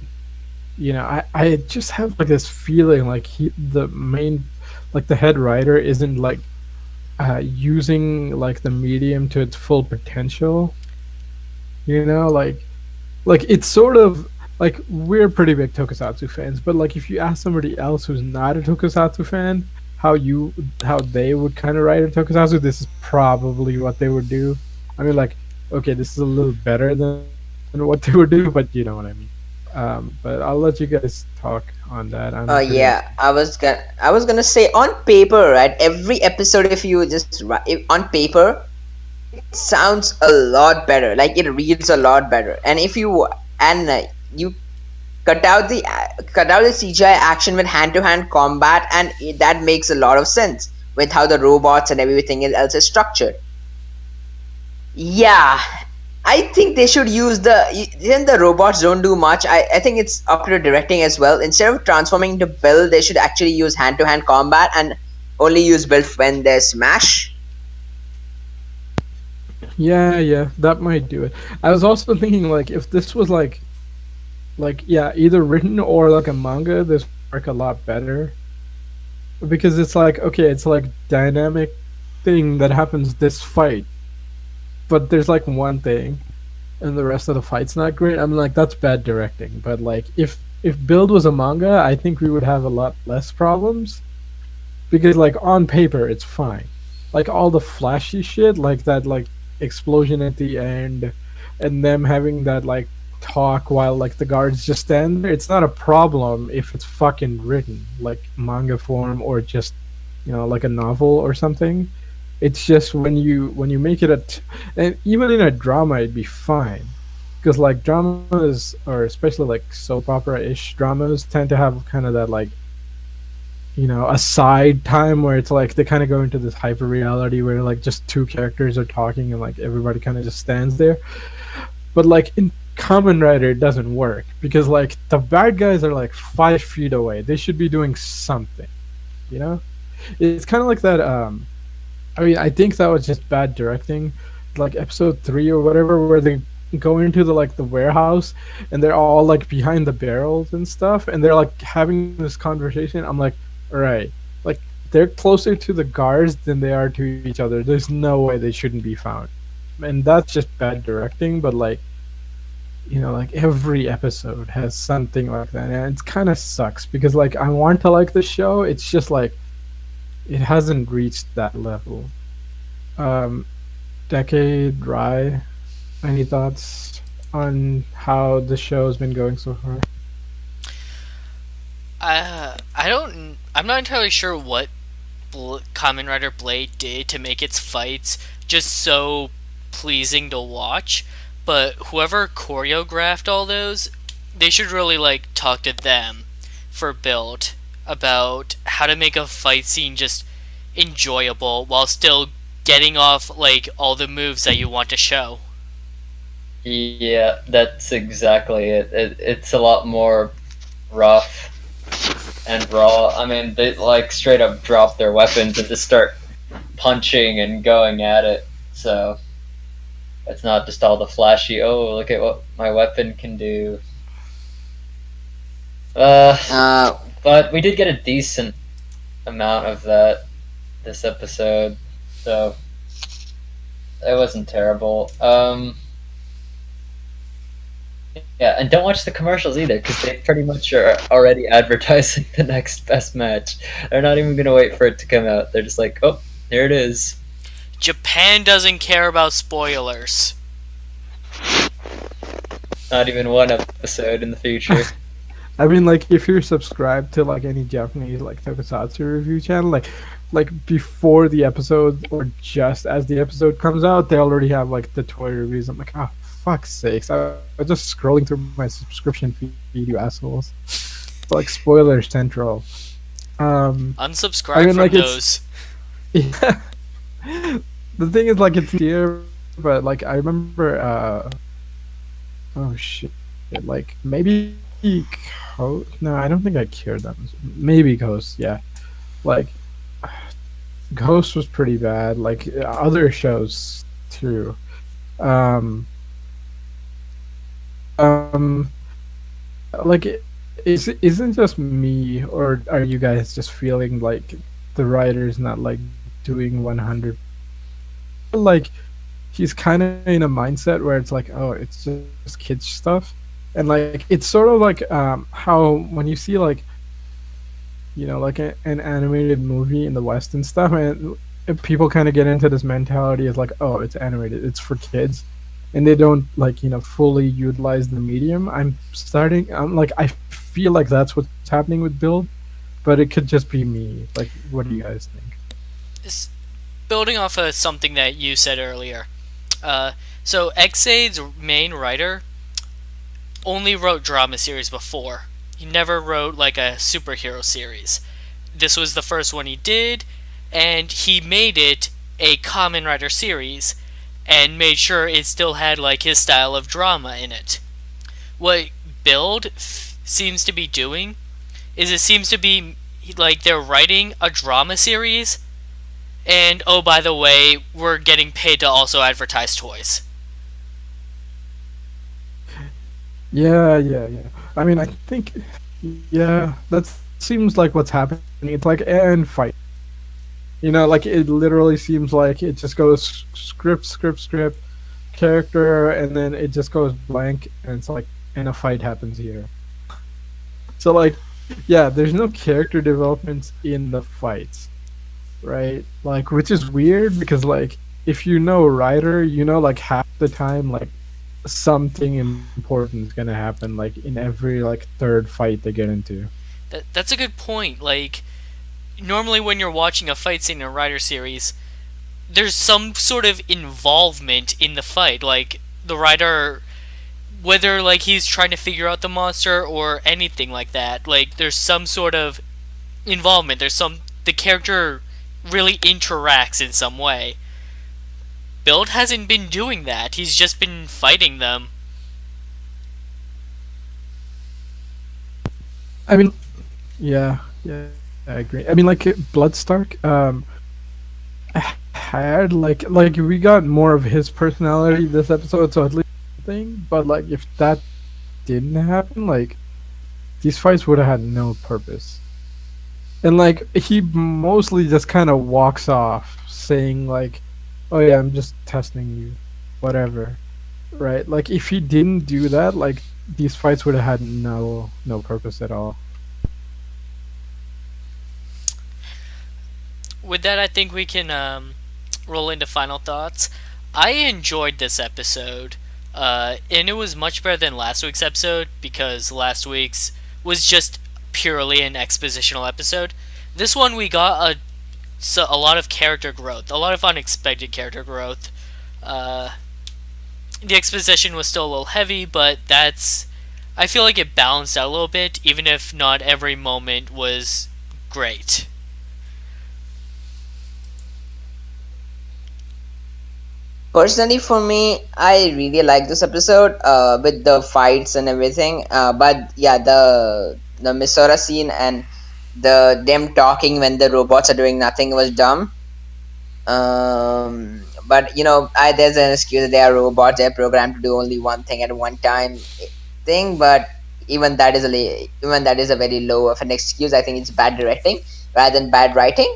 I just have like this feeling like the main, like the head writer isn't like using like the medium to its full potential. Like it's sort of like we're pretty big Tokusatsu fans, but like if you ask somebody else who's not a Tokusatsu fan how they would kind of write a Tokusatsu, this is probably what they would do. I mean, like okay, this is a little better than what they would do, but you know what I mean. But I'll let you guys talk on that. I'm pretty Yeah, excited. I was gonna say on paper, right? Every episode, if you just on paper, it sounds a lot better. Like it reads a lot better. And if you and you cut out the CGI action with hand to hand combat, and that makes a lot of sense with how the robots and everything else is structured. Yeah, I think they should use then the robots don't do much. I think it's up to the directing as well. Instead of transforming to build, they should actually use hand to hand combat and only use build when there's smash. Yeah, that might do it. I was also thinking like if this was like yeah, either written or like a manga, this would work a lot better because it's like okay, it's like dynamic thing that happens this fight, but there's like one thing and the rest of the fight's not great. I'm like that's bad directing. But like if Build was a manga, I think we would have a lot less problems because like on paper it's fine. Like all the flashy shit, like that like explosion at the end, and them having that like talk while like the guards just stand there. It's not a problem if it's fucking written like manga form or just like a novel or something. It's just when you make it and even in a drama it'd be fine because like dramas or especially like soap opera ish dramas tend to have kind of that like a side time where it's like they kind of go into this hyper reality where like just two characters are talking and like everybody kind of just stands there. But like in Kamen Rider, it doesn't work because like the bad guys are like 5 feet away. They should be doing something, you know. It's kind of like that. I mean, I think that was just bad directing, like episode 3 or whatever, where they go into the warehouse and they're all like behind the barrels and stuff, and they're like having this conversation. I'm like, all right, like they're closer to the guards than they are to each other. There's no way they shouldn't be found, and that's just bad directing. But like, like every episode has something like that, and it kind of sucks because like I want to like the show. It's just like it hasn't reached that level. Um, Decade Rye, any thoughts on how the show's been going so far? I don't. I'm not entirely sure what Kamen Rider Blade did to make its fights just so pleasing to watch. But whoever choreographed all those, they should really like talk to them for Build about how to make a fight scene just enjoyable while still getting off like all the moves that you want to show. Yeah, that's exactly it's a lot more rough and raw. I mean, they like straight up drop their weapons and just start punching and going at it. So it's not just all the flashy. Oh, look at what my weapon can do. Uh, But we did get a decent amount of that this episode, so it wasn't terrible. Yeah, and don't watch the commercials either, because they pretty much are already advertising the next best match. They're not even gonna wait for it to come out. They're just like, oh, here it is. Japan doesn't care about spoilers. Not even one episode in the future. I mean, like if you're subscribed to like any Japanese like tokusatsu review channel, like before the episode or just as the episode comes out, they already have like the toy reviews. I'm like, oh fuck's sakes! I was just scrolling through my subscription feed, you assholes. It's like spoiler central. Unsubscribe I mean, from like those. yeah. The thing is, like it's here, but like I remember. Oh shit! Like maybe. No, I don't think I cured them. Maybe Ghost, yeah. Like Ghost was pretty bad. Like other shows too. Um, um, like isn't just me, or are you guys just feeling like the writer's not like doing 100? Like he's kind of in a mindset where it's like, oh, it's just kids stuff, and like it's sort of like how when you see like like an animated movie in the West and stuff, and people kind of get into this mentality of like, oh, it's animated, it's for kids, and they don't like fully utilize the medium. I'm like I feel like that's what's happening with Build, but it could just be me. Like, what do you guys think? Building off of something that you said earlier, so Xade's main writer only wrote drama series before. He never wrote like a superhero series. This was the first one he did, and he made it a Kamen Rider series and made sure it still had like his style of drama in it. What Build seems to be doing is it seems to be like they're writing a drama series, and oh, by the way, we're getting paid to also advertise toys. Yeah. I mean, I think, yeah, that seems like what's happening. It's like, and fight. Like it literally seems like it just goes script, character, and then it just goes blank, and it's like, and a fight happens here. So like, yeah, there's no character developments in the fights, right? Like, which is weird because like, if you know Rider, like half the time, like something important is gonna happen, like in every like third fight they get into. That's a good point. Like normally when you're watching a fight scene in a Rider series, there's some sort of involvement in the fight. Like the Rider, whether like he's trying to figure out the monster or anything like that, like there's some sort of involvement. There's some the character really interacts in some way. Build hasn't been doing that. He's just been fighting them. I mean, yeah, I agree. I mean, like Bloodstark, had like we got more of his personality this episode, so at least thing. But like, if that didn't happen, like these fights would have had no purpose. And like he mostly just kind of walks off, saying like, "Oh yeah, I'm just testing you, whatever." Right? Like if he didn't do that, like these fights would have had no purpose at all. With that, I think we can roll into final thoughts. I enjoyed this episode, and it was much better than last week's episode because last week's was just purely an expositional episode. This one we got a lot of character growth, a lot of unexpected character growth. Uh, the exposition was still a little heavy, but that's I feel like it balanced out a little bit, even if not every moment was great. Personally, for me, I really like this episode with the fights and everything. But yeah, the Misora scene and them talking when the robots are doing nothing was dumb. But there's an excuse that they are robots. They're programmed to do only one thing at one time thing. But even that is a very low of an excuse. I think it's bad directing rather than bad writing.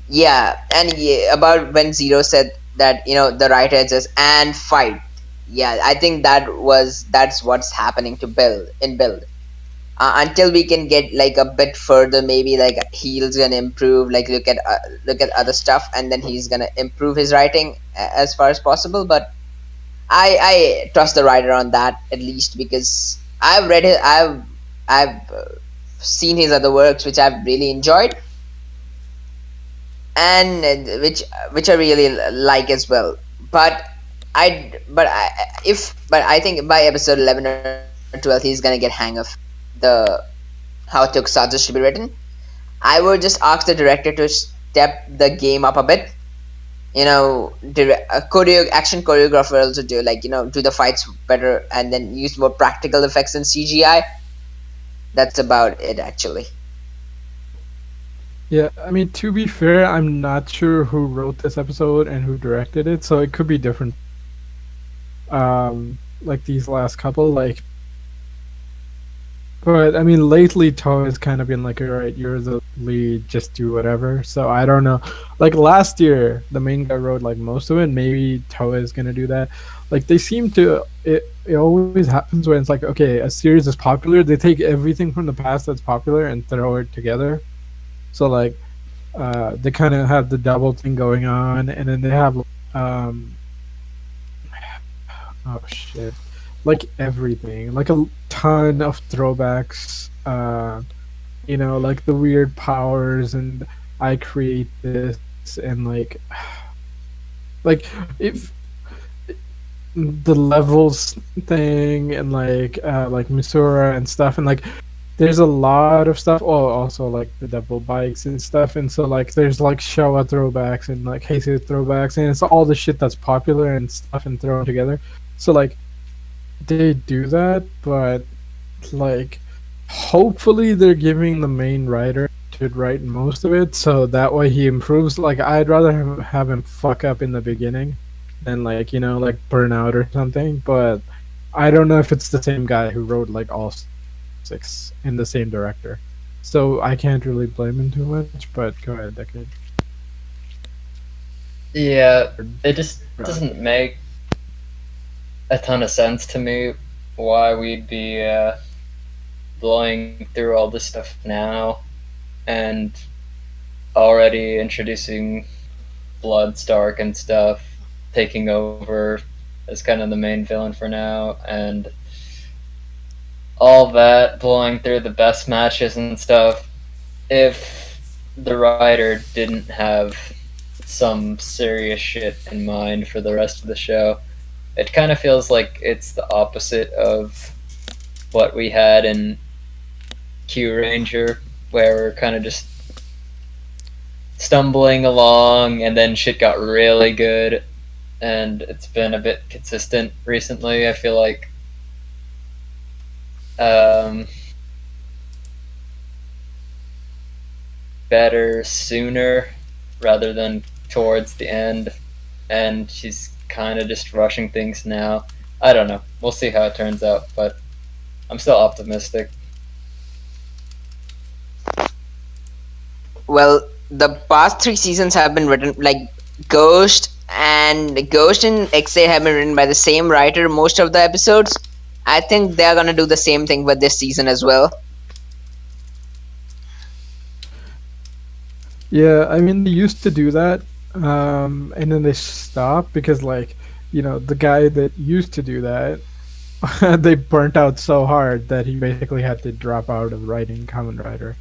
Yeah, and yeah, about when Zero said that the writer says and fight. Yeah, I think that's what's happening to Build. Until we can get like a bit further, maybe like he's gonna improve. Like look at other stuff, and then he's gonna improve his writing as far as possible. But I trust the writer on that at least because I've seen his other works which I've really enjoyed and which I really like as well. But I think by episode 11 or 12 he's gonna get hang of the how tokusatsu should be written. I would just ask the director to step the game up a bit. Action choreographer also do like do the fights better and then use more practical effects and CGI. That's about it actually. Yeah, I mean, to be fair, I'm not sure who wrote this episode and who directed it, so it could be different. Like these last couple, like, but I mean, lately Toe has kind of been like, all right, you're the lead, just do whatever. So I don't know. Like last year, the main guy wrote like most of it. Maybe Toe is gonna do that. Like they seem to. It always happens when it's like, okay, a series is popular. They take everything from the past that's popular and throw it together. So like, they kind of have the double thing going on, and then they have um, oh shit, like everything, like a ton of throwbacks. Like the weird powers, and I create this, and like if the levels thing, and like Misora and stuff, and like there's a lot of stuff. Oh, also like the double bikes and stuff, and so like there's like Showa throwbacks and like Heisei throwbacks, and it's all the shit that's popular and stuff and thrown together. So like they do that, but like hopefully they're giving the main writer to write most of it, so that way he improves. Like I'd rather have him fuck up in the beginning than like like burn out or something. But I don't know if it's the same guy who wrote like all six and the same director, so I can't really blame him too much. But go ahead, Decade. Yeah, it Or just God. doesn't make a ton of sense to me why we'd be blowing through all this stuff now and already introducing Bloodstark and stuff, taking over as kind of the main villain for now, and all that, blowing through the best matches and stuff. If the writer didn't have some serious shit in mind for the rest of the show, it kind of feels like it's the opposite of what we had in Q Ranger, where we're kind of just stumbling along and then shit got really good, and it's been a bit consistent recently. I feel like um, better sooner rather than towards the end, and she's kind of just rushing things now. I don't know. We'll see how it turns out, but I'm still optimistic. Well, the past three seasons have been written like Ghost and X8 have been written by the same writer most of the episodes. I think they're gonna do the same thing with this season as well. Yeah, I mean they used to do that, and then they stopped because like the guy that used to do that, they burnt out so hard that he basically had to drop out of writing Kamen Rider.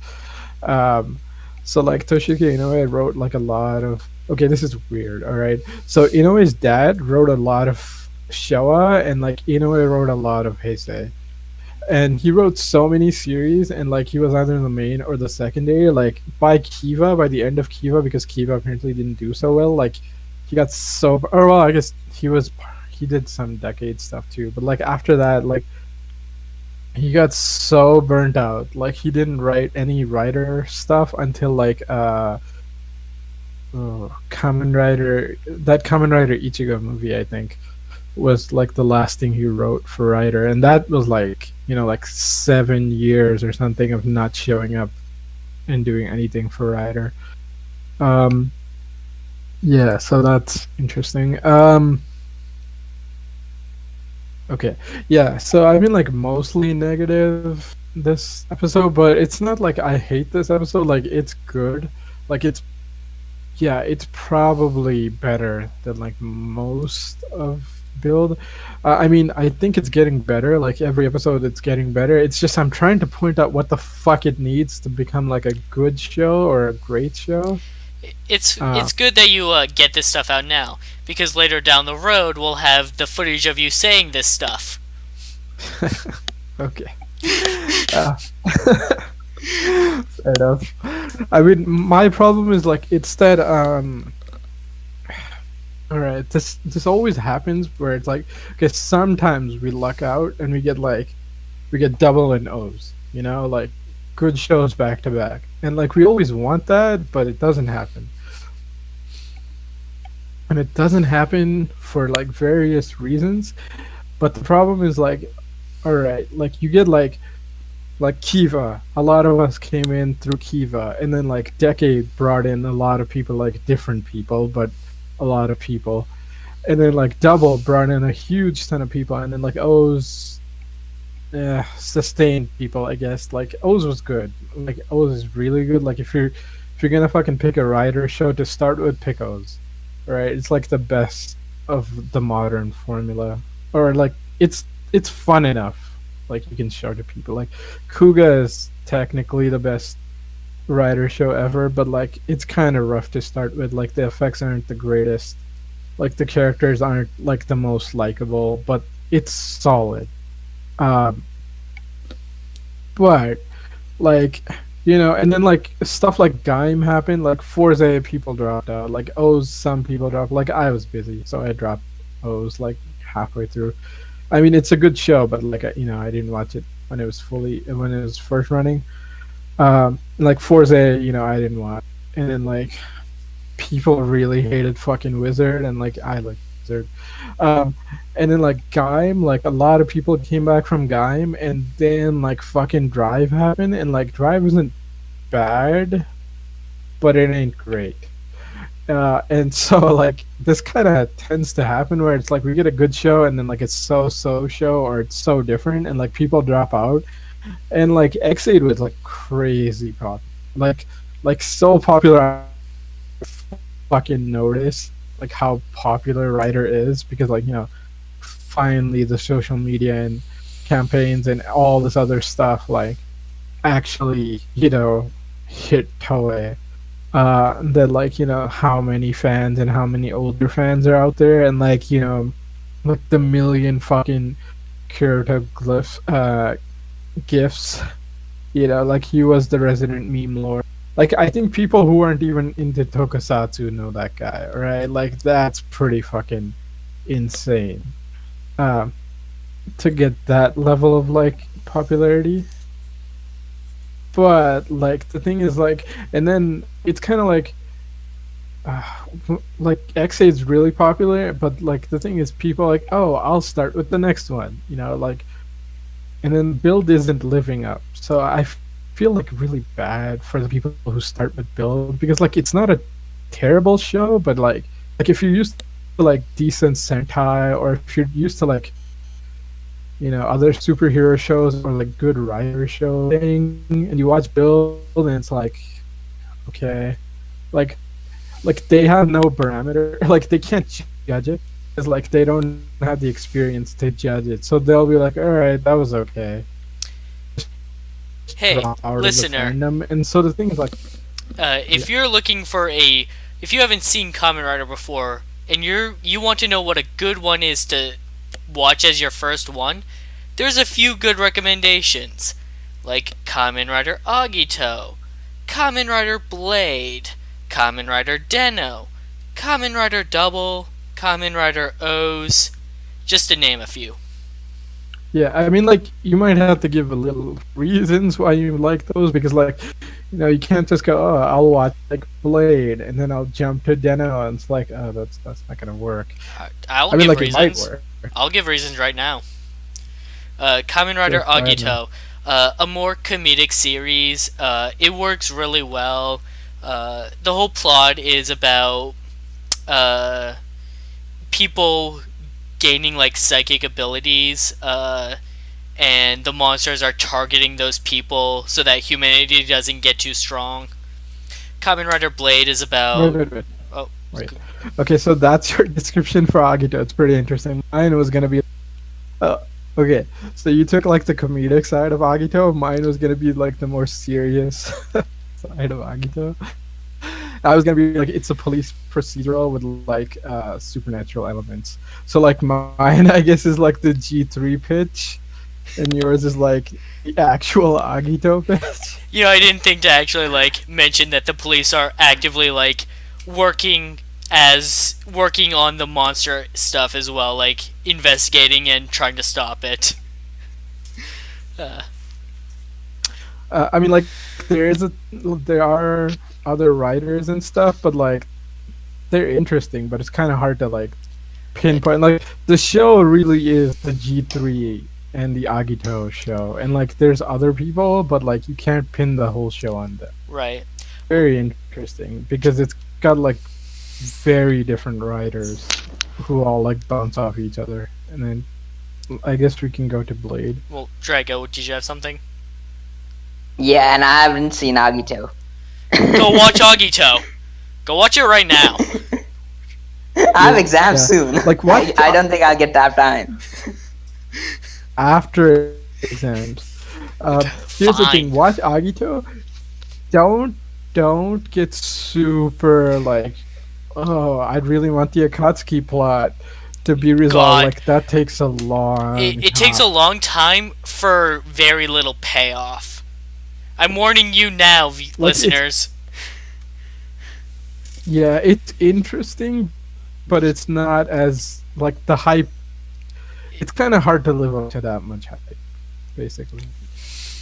Um, so like Toshiki Inoue wrote like a lot of. Okay, this is weird. All right, so Inoue's dad wrote a lot of Showa, and like Inoue wrote a lot of Heisei, and he wrote so many series, and like he was either the main or the secondary. Like by the end of Kiva, because Kiva apparently didn't do so well, like he got so, or well, I guess he did some decade stuff too, but like after that, like he got so burnt out. Like he didn't write any writer stuff until like Kamen Rider, that Kamen Rider Ichigo movie, I think, was like the last thing he wrote for writer, and that was like like 7 years or something of not showing up and doing anything for writer. um yeah, so that's interesting. Okay, yeah, so I've been like mostly negative this episode, but it's not like I hate this episode. Like it's good. Like it's, yeah, it's probably better than like most of Build. I mean, I think it's getting better. Like every episode, it's getting better. It's just I'm trying to point out what the fuck it needs to become like a good show or a great show. It's Uh, good that you get this stuff out now, because later down the road we'll have the footage of you saying this stuff. okay. Uh, fair enough. I mean, my problem is like it's that all right, this always happens where it's like, okay, sometimes we luck out and we get double and O's, like good shows back to back. And like we always want that, but it doesn't happen. And it doesn't happen for like various reasons. But the problem is like, all right, like you get like Kiva. A lot of us came in through Kiva, and then like Decade brought in a lot of people, like different people, but a lot of people. And then like Double brought in a huge ton of people, and then like O's sustained people, I guess. Like O's was good. Like O's is really good. Like if you're gonna fucking pick a writer show to start with, pick O's. Right? It's like the best of the modern formula. Or like it's fun enough. Like you can show to people. Like Kuga is technically the best writer show ever, but like it's kind of rough to start with. Like the effects aren't the greatest. Like the characters aren't like the most likable, but it's solid. Um, but like and then like stuff like Gaim happened, like Forza people dropped out, like O's some people dropped, like I was busy so I dropped O's like halfway through. I mean it's a good show, but like I didn't watch it when it was first running. Like Forza, I didn't watch, and then like people really hated fucking Wizard, and like I like Wizard. Um, and then like Gaim, like a lot of people came back from Gaim, and then like fucking Drive happened, and like Drive isn't bad, but it ain't great. And so like this kind of tends to happen where it's like we get a good show, and then like it's so show, or it's so different, and like people drop out, and like X8 was like crazy popular, like so popular. I didn't even fucking notice like how popular Ryder is, because like finally the social media and campaigns and all this other stuff like actually hit Toei. That like how many fans and how many older fans are out there, and like like the million fucking Kyoto glyphs gifts. Like he was the resident meme lord. Like I think people who aren't even into Tokusatsu know that guy, right? Like that's pretty fucking insane. Um, to get that level of like popularity. But like the thing is like, and then it's kind of uh, like X8 is really popular, but like the thing is people are like, oh, I'll start with the next one, like, and then Build isn't living up. So I feel like really bad for the people who start with Build, because like it's not a terrible show, but like if you're used to like decent Sentai, or if you're used to like other superhero shows, or like good writer show thing, and you watch Build and it's like okay, like they have no parameter, like they can't judge it, because like they don't have the experience to judge it, so they'll be like, all right, that was okay, just Hey, drop out of the listener, fandom. And so the thing is like, if you're looking for if you haven't seen Kamen Rider before, and you want to know what a good one is to watch as your first one, there's a few good recommendations, like Kamen Rider Agito, Kamen Rider Blade, Kamen Rider Den-O, Kamen Rider Double, Kamen Rider O's, just to name a few. yeah, I mean, like you might have to give a little reasons why you like those, because like you can't just go, oh, I'll watch like Blade and then I'll jump to Den-O, and it's like, oh, that's not gonna work. I'll I mean, give like reasons. it might work. I'll give reasons right now. Kamen Rider Sure, go ahead, man. Agito, a more comedic series. It works really well. The whole plot is about uh, people gaining like psychic abilities, and the monsters are targeting those people so that humanity doesn't get too strong. Kamen Rider Blade is Wait, about wait, wait, oh wait. Okay, so that's your description for Agito. It's pretty interesting. Mine was gonna be, uh, okay. So you took like the comedic side of Agito. Mine was gonna be like the more serious side of Agito. I was gonna be like, it's a police procedural with like supernatural elements. So like mine, I guess, is like the G3 pitch, and yours is like the actual Agito pitch. I didn't think to actually like mention that the police are actively like working on the monster stuff as well, like investigating and trying to stop it. Uh, I mean, like there are other writers and stuff, but like they're interesting, but it's kind of hard to like pinpoint. Like the show really is the G3 and the Agito show, and like there's other people, but like you can't pin the whole show on them. right. Very interesting because it's got like very different writers who all like bounce off each other, and then I guess we can go to Blade. Well, Drago, did you have something? Yeah, and I haven't seen Agito. Go watch Agito. Go watch it right now. I have exams Yeah. soon. Like, what? I don't think I'll get that time. After exams. Here's the thing: Fine. watch Agito. Don't get super like, oh, I'd really want the Akatsuki plot to be resolved. God. Like that takes a long. It takes a long time for very little payoff. I'm warning you now, Like it's listeners. yeah, it's interesting, but it's not as like the hype. It's kind of hard to live up to that much hype, basically.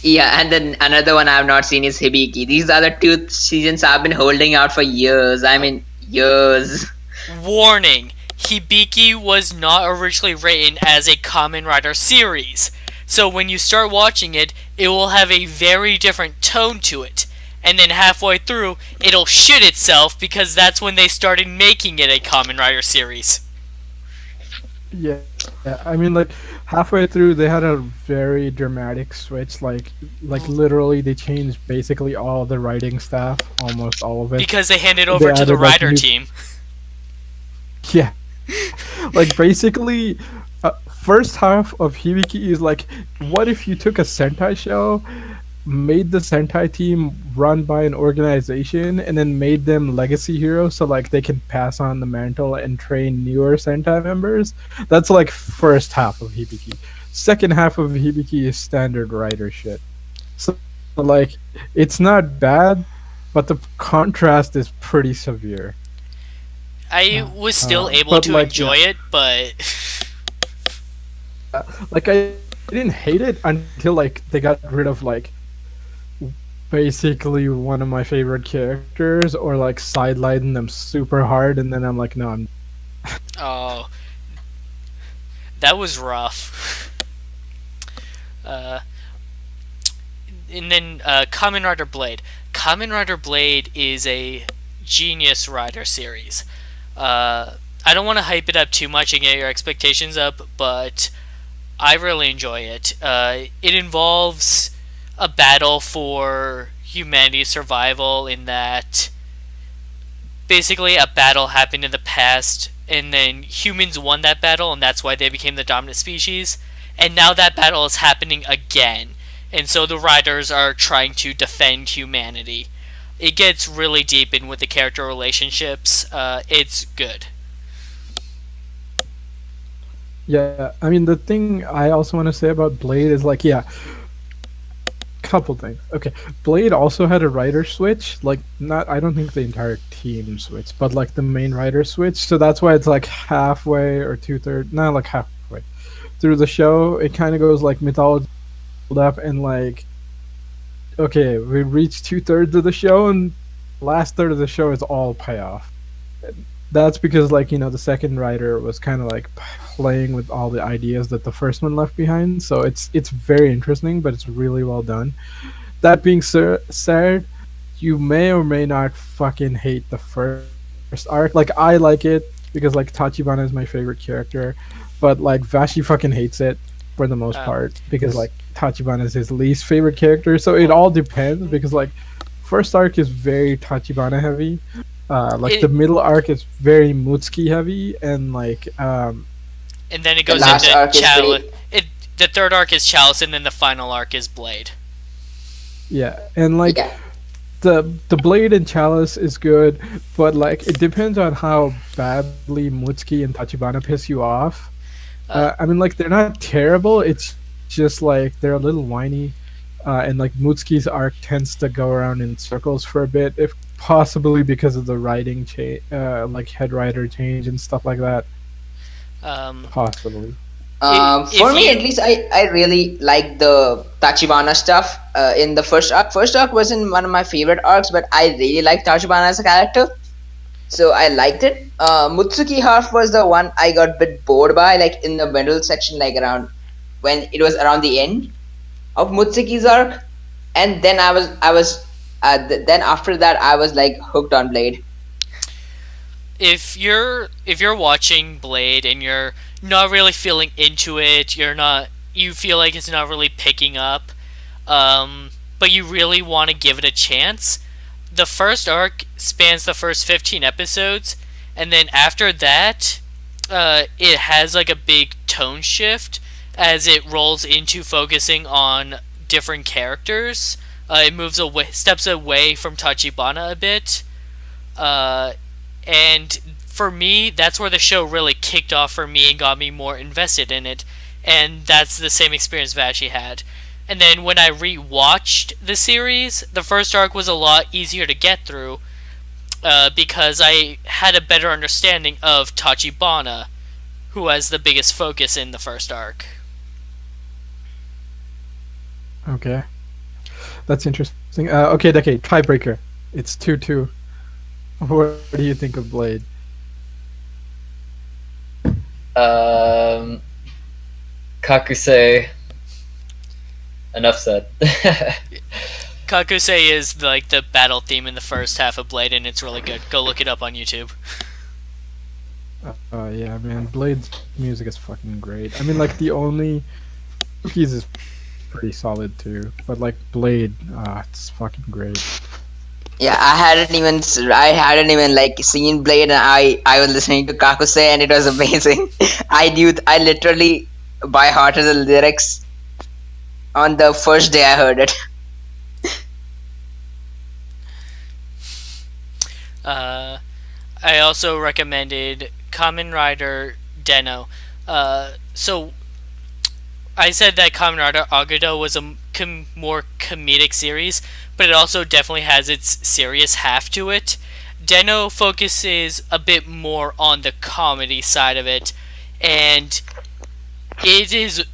Yeah, and then another one I've not seen is Hibiki. These are the two seasons I've been holding out for years. I mean, years. Warning: Hibiki was not originally written as a Kamen Rider series. So when you start watching it, it will have a very different tone to it. And then halfway through, it'll shit itself because that's when they started making it a Kamen Rider series. Yeah, I mean, like halfway through, they had a very dramatic switch. Like literally, they changed basically all the writing staff, almost all of it. Because they handed They over to the added like Rider new, team. yeah, like basically, first half of Hibiki is like, what if you took a Sentai show, made the Sentai team run by an organization, and then made them legacy heroes so like they can pass on the mantle and train newer Sentai members. That's like first half of Hibiki. Second half of Hibiki is standard writer shit. So like it's not bad, but the contrast is pretty severe. I was still able But to like enjoy it, but like I didn't hate it until like they got rid of like basically one of my favorite characters or like sidelining them super hard, and then I'm like, no, I'm oh, that was rough. Uh, and then Kamen Rider Blade. Kamen Rider Blade is a genius rider series. I don't want to hype it up too much and get your expectations up, but I really enjoy it. It involves a battle for humanity's survival in that basically a battle happened in the past and then humans won that battle and that's why they became the dominant species. And now that battle is happening again. And so the riders are trying to defend humanity. It gets really deep in with the character relationships. It's good. yeah. I mean, the thing I also want to say about Blade is like, yeah, couple things. Okay, Blade also had a writer switch. Like, not I don't think the entire team switched, but like the main writer switch. So that's why it's like halfway or two-thirds, not like halfway through the show. It kind of goes like mythology build up and like, okay, we reached two-thirds of the show, and last third of the show is all payoff. That's because like the second writer was kind of like playing with all the ideas that the first one left behind. So it's very interesting, but it's really well done. That being said, you may or may not fucking hate the first arc. Like I like it because like Tachibana is my favorite character, but like Vashi fucking hates it for the most Um, part because like Tachibana is his least favorite character. So it all depends because like first arc is very Tachibana heavy. Like it, the middle arc is very Mutsuki heavy, and like and then it The goes last into arc is Chalice. pretty. The third arc is Chalice, and then the final arc is Blade. yeah, and like Yeah. the blade and chalice is good, but like it depends on how badly Mutsuki and Tachibana piss you off. Uh, I mean, like they're not terrible. It's just like they're a little whiny, and like Mutsuki's arc tends to go around in circles for a bit, if possibly because of the writing change, like head writer change and stuff like that. um, Possibly. For if me, you at least, I really like the Tachibana stuff in the first arc. First arc wasn't one of my favorite arcs, but I really liked Tachibana as a character, so I liked it. Mutsuki half was the one I got a bit bored by, like in the middle section, like around when it was around the end of Mutsuki's arc, and then then after that I was like hooked on Blade. if you're watching Blade and you're not really feeling into it, you feel like it's not really picking up, but you really want to give it a chance. The first arc spans the first 15 episodes, and then after that, it has like a big tone shift as it rolls into focusing on different characters. It moves away, steps away from Tachibana a bit, uh, and for me, that's where the show really kicked off for me and got me more invested in it. And that's the same experience Vashi had. And then when I rewatched the series, the first arc was a lot easier to get through because I had a better understanding of Tachibana, who has the biggest focus in the first arc. Okay, that's interesting. Okay, Decade tiebreaker. It's 2-2. What do you think of Blade? Um, Kakusei. Enough said. Kakusei is like the battle theme in the first half of Blade, and it's really good. Go look it up on YouTube. Yeah, man, Blade's music is fucking great. I mean, like the only piece is pretty solid too, but like Blade, it's fucking great. Yeah, I hadn't even like seen Blade, and I was listening to Kakusei, and it was amazing. I literally by hearted the lyrics on the first day I heard it. Uh, I also recommended Kamen Rider Den-O. So I said that Kamen Rider Agado was a more comedic series, but it also definitely has its serious half to it. Den-O focuses a bit more on the comedy side of it, and it is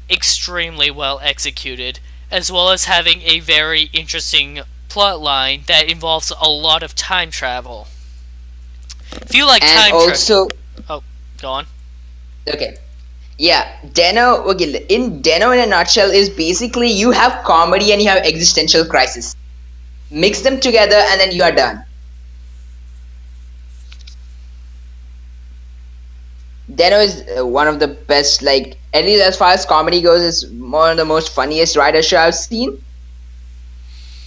extremely well executed, as well as having a very interesting plot line that involves a lot of time travel. If you like And time travel, also, oh, go on. okay, yeah, Den-O. Okay, in Den-O, in a nutshell, is basically you have comedy and you have existential crisis. Mix them together, and then you are done. Den-O is one of the best, like at least as far as comedy goes, it's one of the most funniest rider show I've seen.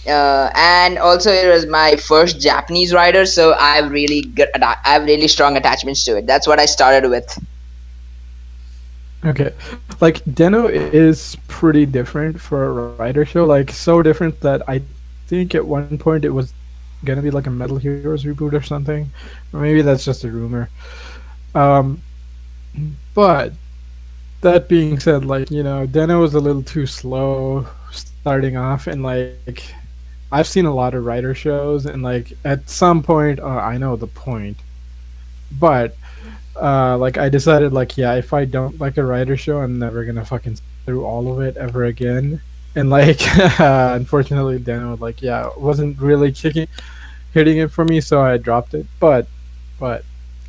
And also it was my first Japanese rider, so I have really strong attachments to it. That's what I started with. Okay, like Den-O is pretty different for a Rider show. Like so different that I think at one point it was gonna be like a Metal Heroes reboot or something, or maybe that's just a rumor. Um, but that being said, like Den-O was a little too slow starting off, and like I've seen a lot of Rider shows, and like at some point, I know the point, but like I decided like yeah, if I don't like a Rider show, I'm never gonna fucking sit through all of it ever again. And like unfortunately Den-O like yeah wasn't really hitting it for me, so I dropped it. But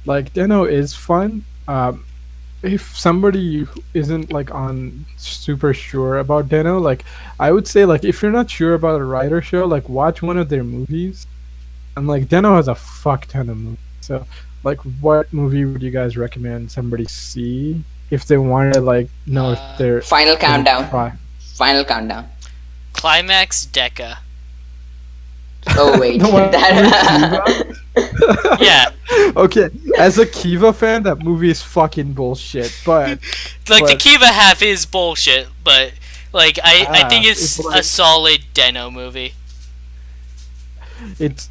like Den-O is fun. If somebody who isn't like on super sure about Den-O, like I would say like if you're not sure about a Rider show, like watch one of their movies. And like Den-O has a fuck ton of movies. So like what movie would you guys recommend somebody see if they want to like know if they're Final gonna countdown. try? Final countdown. Climax Deca. Oh wait, The one that. Yeah, Okay, as a Kiva fan, that movie is fucking bullshit. But like the but Kiva half is bullshit, but like I think it's it's a like solid Den-O movie. it's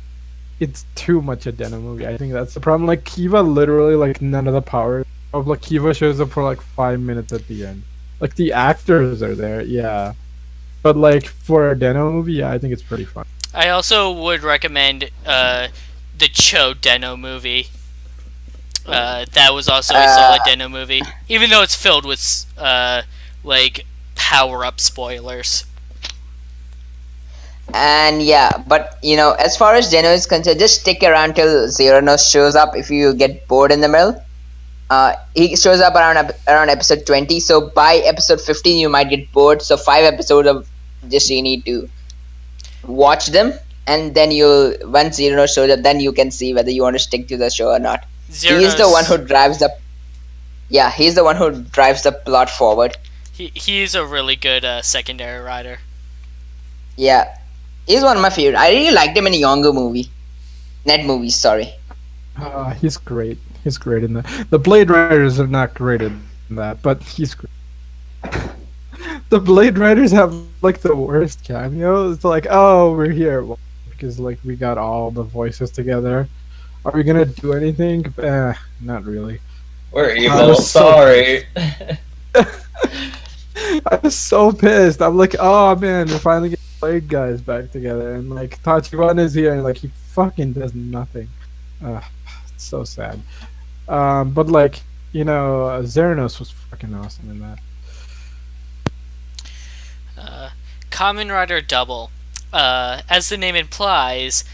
it's too much a Den-O movie. I think that's the problem. Like Kiva, literally, like none of the power of like Kiva shows up for like 5 minutes at the end. Like the actors are there, yeah, but like for a Den-O movie, yeah, I think it's pretty fun. I also would recommend the Cho Den-O movie. That was also a solid Den-O movie, even though it's filled with like power-up spoilers. And yeah, but as far as Den-O is concerned, just stick around till Xeranos shows up if you get bored in the middle. He shows up around episode 20, so by episode 15 you might get bored. So 5 episodes of just you need to watch them, and then once Xeranos shows up, then you can see whether you want to stick to the show or not. He's the one who drives the he's the one who drives the plot forward. He's a really good secondary rider. Yeah, he's one of my favorite. I really liked him in a younger movie. Net movies, sorry. He's great. He's great in that. The Blade Riders are not great in that, but he's great. The Blade Riders have like the worst cameo. It's like, oh, we're here well, because like we got all the voices together. Are we gonna do anything? Not really. We're evil. so- Sorry. I was so pissed. I'm like, oh man, we're finally getting Blade guys back together, and like Tachibana is here, and like he fucking does nothing. It's so sad. But like Zeranos was fucking awesome in that. Uh, Kamen Rider Double. As the name implies,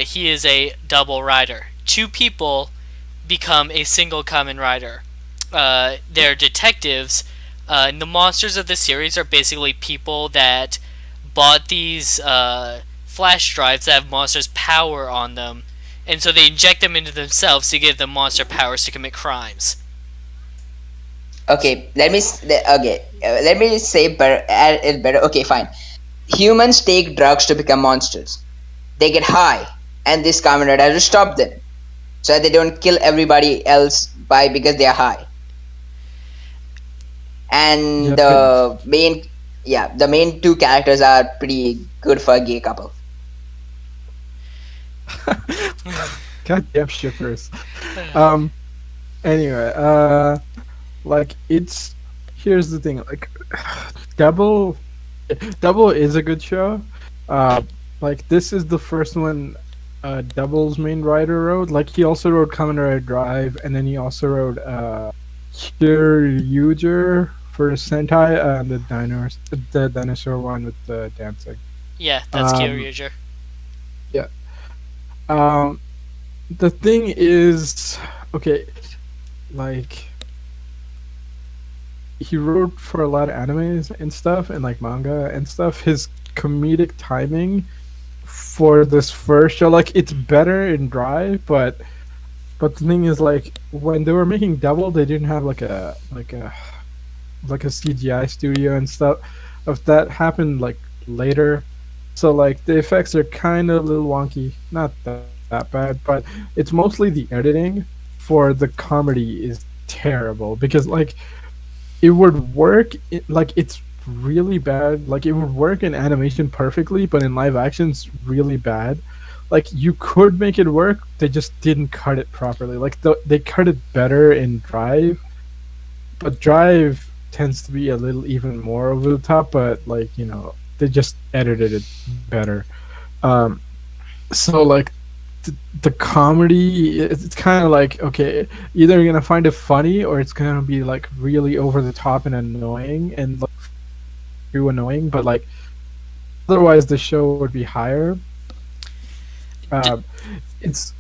he is a double rider. Two people become a single Kamen Rider. They're detectives, and the monsters of the series are basically people that bought these flash drives that have monsters' power on them, and so they inject them into themselves to give them monster powers to commit crimes. Okay, let me say better. It better. Okay, fine. Humans take drugs to become monsters. They get high, and this Kamen Rider has to stop them so that they don't kill everybody else by because they are high. And Yeah, but the main two characters are pretty good for a gay couple. goddamn shippers. Um. Anyway, like it's here's the thing. Like, Double, Double is a good show. Uh, like this is the first one. Double's main writer wrote. Like he also wrote Kamen Rider Drive, and then he also wrote Kyryuger for Sentai, the dinosaur one with the dancing. Yeah, that's Um, Kyoryuger. yeah. Um, the thing is, okay, like he wrote for a lot of animes and stuff, and like manga and stuff. His comedic timing for this first show, like it's better in Drive, but the thing is, like when they were making Double, they didn't have like a CGI studio and stuff. If that happened like later, so like the effects are kind of a little wonky. Not that bad, but it's mostly the editing for the comedy is terrible because like it would work. Like it's really bad. Like it would work in animation perfectly, but in live action, it's really bad. Like you could make it work, they just didn't cut it properly. Like they cut it better in Drive, but Drive tends to be a little even more over the top. But like they just edited it better. Um, so like the comedy, it's kind of like okay, either you're gonna find it funny or it's gonna be like really over the top and annoying and like too annoying. But like otherwise, the show would be higher. D- Uh,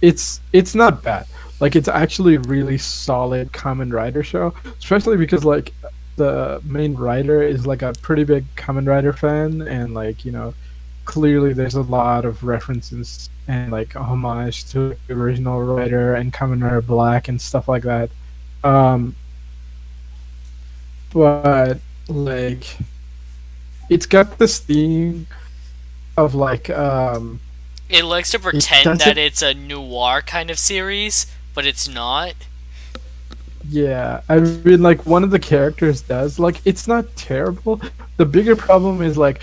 it's not bad. Like it's actually a really solid Kamen Rider show, especially because like the main writer is like a pretty big Kamen Rider fan, and like clearly there's a lot of references and like homage to like, the original writer and Kamen Rider Black and stuff like that. Um, but like it's got this theme of like it likes to it pretend that doesn't. it's a noir kind of series, but it's not. Yeah, I mean, like one of the characters does. Like, it's not terrible. The bigger problem is like,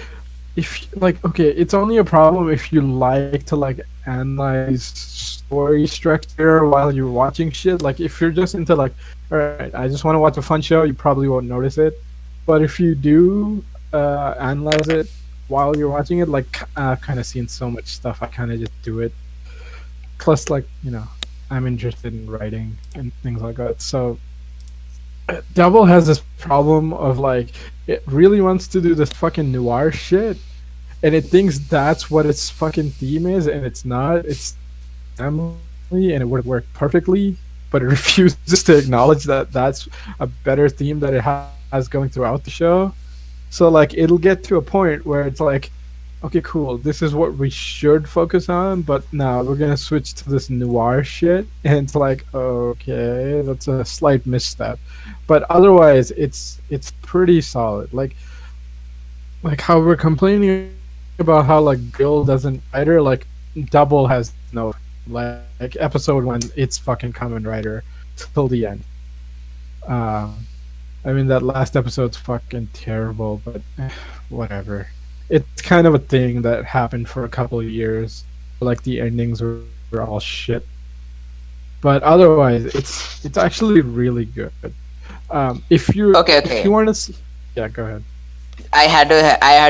if like, okay, it's only a problem if you like to like analyze story structure while you're watching shit. Like, if you're just into like, all right, I just want to watch a fun show, you probably won't notice it. But if you do analyze it while you're watching it, like, I've kind of seen so much stuff, I kind of just do it. Plus, like, I'm interested in writing and things like that. So Devil has this problem of like it really wants to do this fucking noir shit, and it thinks that's what its fucking theme is, and it's not. It's family, and it would work perfectly, but it refuses to acknowledge that that's a better theme that it has going throughout the show. So like it'll get to a point where it's like, okay, cool, this is what we should focus on, but now we're gonna switch to this noir shit, and it's like, okay, that's a slight misstep, but otherwise, it's pretty solid. Like how we're complaining about how like Bill doesn't writer, like Double has no like episode one, it's fucking Kamen Rider till the end. Um, I mean that last episode's fucking terrible, but whatever. It's kind of a thing that happened for a couple of years. Like the endings were all shit, but otherwise, it's actually really good. If you Okay, if you okay. want to, yeah, go ahead. I had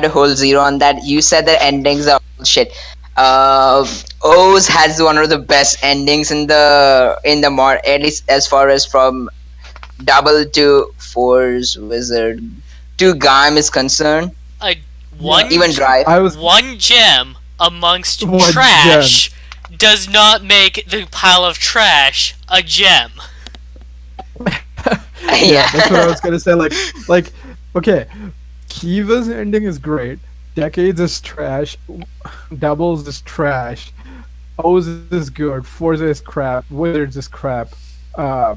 a whole zero on that. You said the endings are all shit. O's has one of the best endings in the mod, at least as far as from double to Force Wizard to Gaim is concerned. A Yeah, one Even g- Drive. I was one gem amongst one gem. trash does not make the pile of trash a gem. Yeah, that's what I Yeah. was gonna say. Okay, Kiva's ending is great. Decades is trash. Doubles is trash. O's is good. Forza is crap. Wizards is crap. Uh,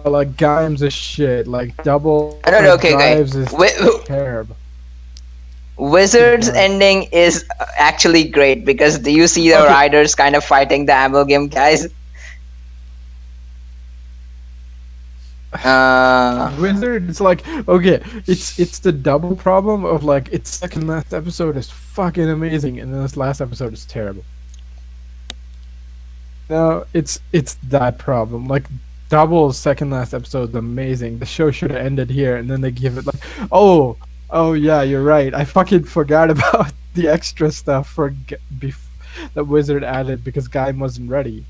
like Gimes is shit. I don't know. Okay, Drives okay. is terrible. Yeah, go Wizard's ahead. ending is actually great because do you see the Okay, riders kind of fighting the amalgam guys? Uh, Wizard. It's like okay, it's the double problem of like its second last episode is fucking amazing, and then this last episode is terrible. No, it's that problem. Like Double's second last episode is amazing. The show should have ended here, and then they give it like, oh yeah, you're right. I fucking forgot about the extra stuff that Wizard added because Guy wasn't ready.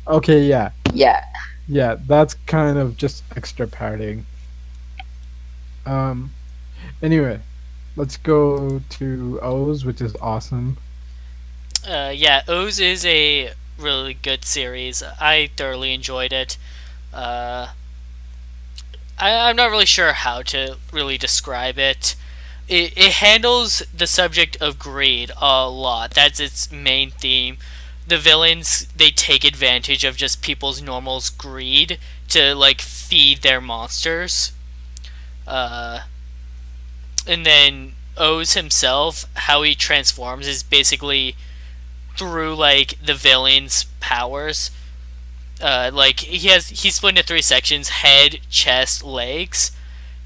Okay, yeah, yeah. yeah, that's kind of just extra padding. Um, anyway, let's go to O's, which is awesome. Yeah, O's is a really good series. I thoroughly enjoyed it. Uh, I'm not really sure how to really describe it. It handles the subject of greed a lot. That's its main theme. The villains, they take advantage of just people's normal's greed to like feed their monsters. Uh, and then O's himself, how he transforms is basically through like the villain's powers. Like he's split into three sections: head, chest, legs,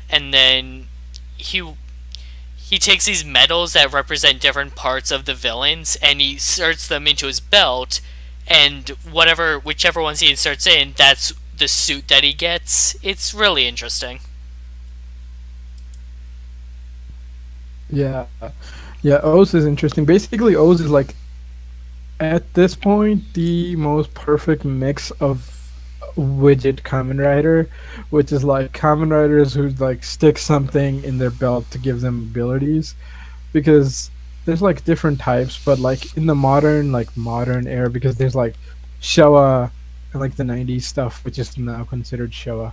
and then he takes these medals that represent different parts of the villains and he inserts them into his belt, and whichever ones he inserts in, that's the suit that he gets. It's really interesting. Yeah, yeah. O's is interesting. Basically, O's is like at this point the most perfect mix of widget Kamen Rider, which is like Kamen Riders who like stick something in their belt to give them abilities, because there's like different types, but like in the modern era, because there's like Showa and like the 90s stuff, which is now considered Showa,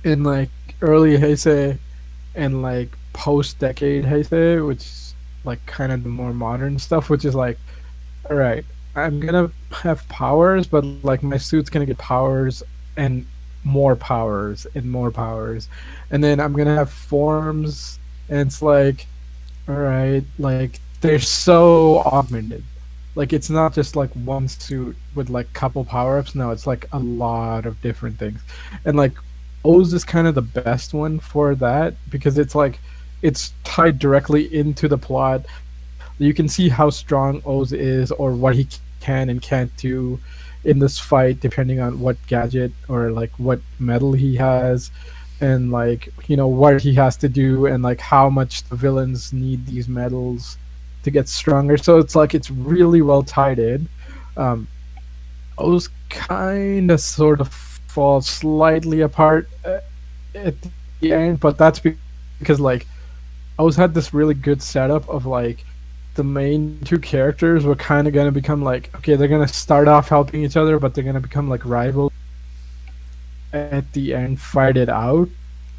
in like early Heisei and like post decade Heisei, which is like kind of the more modern stuff, which is like, all right, I'm gonna have powers, but like my suit's gonna get powers and more powers and more powers, and then I'm gonna have forms, and it's like, all right, like they're so augmented. Like it's not just like one suit with like couple power ups. No, it's like a lot of different things, and like O's is kind of the best one for that because it's like it's tied directly into the plot. You can see how strong O's is or what he can and can't do in this fight, depending on what gadget or like what medal he has, and like what he has to do, and like how much the villains need these medals to get stronger. So it's like it's really well tied in. Um, O's kind of sort of fall slightly apart at the end, but that's because like O's had this really good setup of like the main two characters were kind of going to become like, okay, they're going to start off helping each other, but they're going to become like rivals at the end, fight it out.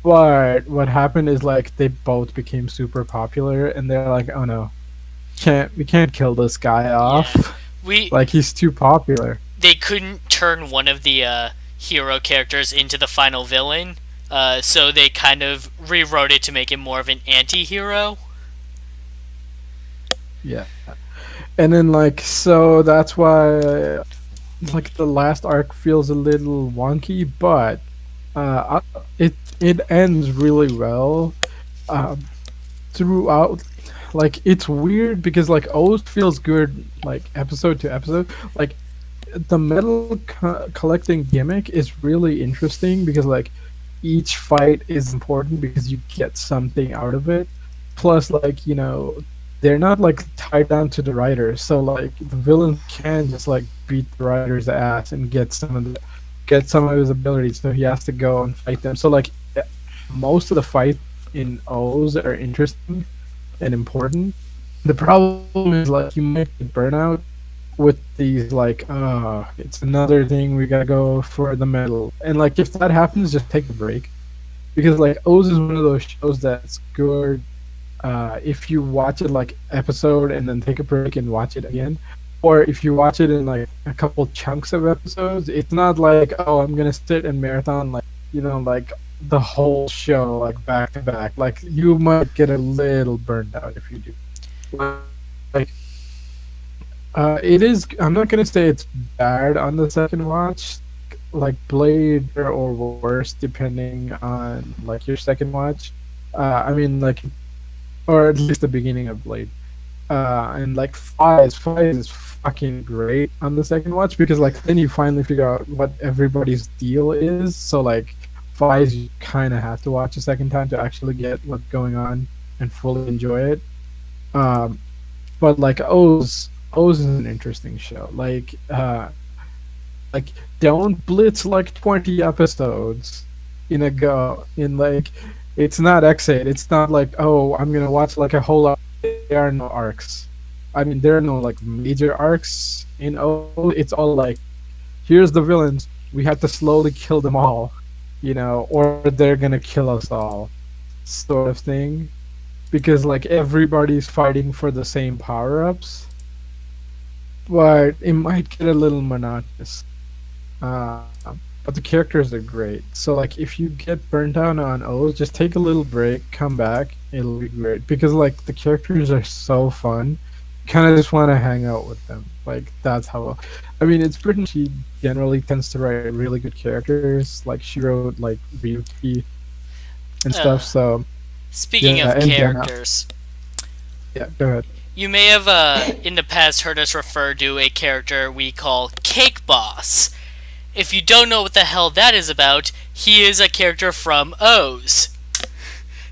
But what happened is like they both became super popular, and they're like, oh no, can't we can't kill this guy Yeah, off? we Like he's too popular. they couldn't turn one of the hero characters into the final villain, so they kind of rewrote it to make him more of an anti-hero. Yeah, and then like so that's why like the last arc feels a little wonky, but it ends really well. Um, Throughout, like it's weird because like O's feels good like episode to episode. Like the collecting gimmick is really interesting because like each fight is important because you get something out of it. Plus, like, they're not like tied down to the writer, so like the villains can just like beat the writer's ass and get some of his abilities. So he has to go and fight them. So like most of the fights in O's are interesting and important. The problem is like you might get burnout with these like it's another thing, we gotta go for the medal, and like if that happens, just take a break, because like O's is one of those shows that's good if you watch it like episode and then take a break and watch it again, or if you watch it in like a couple chunks of episodes. It's not like, oh, I'm gonna sit and marathon like like the whole show like back to back. Like you might get a little burned out if you do. Like it is. I'm not gonna say it's bad on the second watch. Like Blade or worse, depending on like your second watch. I mean, like, or at least the beginning of Blade. And like Fies is fucking great on the second watch, because like then you finally figure out what everybody's deal is. So like Fies, you kind of have to watch a second time to actually get what's going on and fully enjoy it. Um, but like O's is an interesting show. Like don't blitz like 20 episodes in a go. In like it's not X8. It's not like, oh, I'm gonna watch like a whole arc. There are no arcs. I mean, there are no like major arcs in O. It's all like, here's the villains. We have to slowly kill them all, or they're gonna kill us all, sort of thing. Because like everybody's fighting for the same power ups, but it might get a little monotonous. But the characters are great. So like if you get burnt out on O's, just take a little break, come back, it'll be great. Because like the characters are so fun. Kind of just want to hang out with them. Like that's how. I mean, it's Britain. She generally tends to write really good characters. Like she wrote like Ryuki and stuff. Uh, So Speaking yeah, of and Jenna. characters, Yeah, go ahead. you may have in the past heard us refer to a character we call Cake Boss. If you don't know what the hell that is about, he is a character from O's.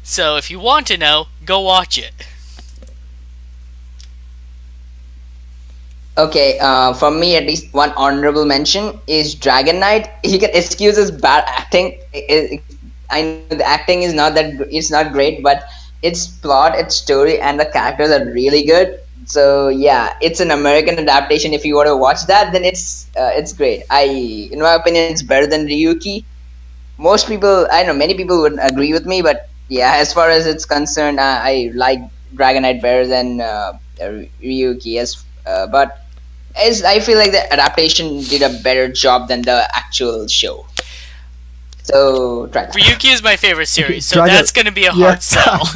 So if you want to know, go watch it. Okay, for me, at least one honorable mention is Dragon Knight. He can excuse his bad acting. I know the acting is not that it's not great, but its plot, its story, and the characters are really good. So yeah, it's an American adaptation. If you want to watch that, then it's great. In my opinion, it's better than Ryuki. Most people, I know many people wouldn't agree with me, but yeah, as far as it's concerned, I like Dragon Knight better than Ryuki. But as I feel like the adaptation did a better job than the actual show. So try that. Ryuki is my favorite series, so Dragon- that's gonna be a yeah. hard sell.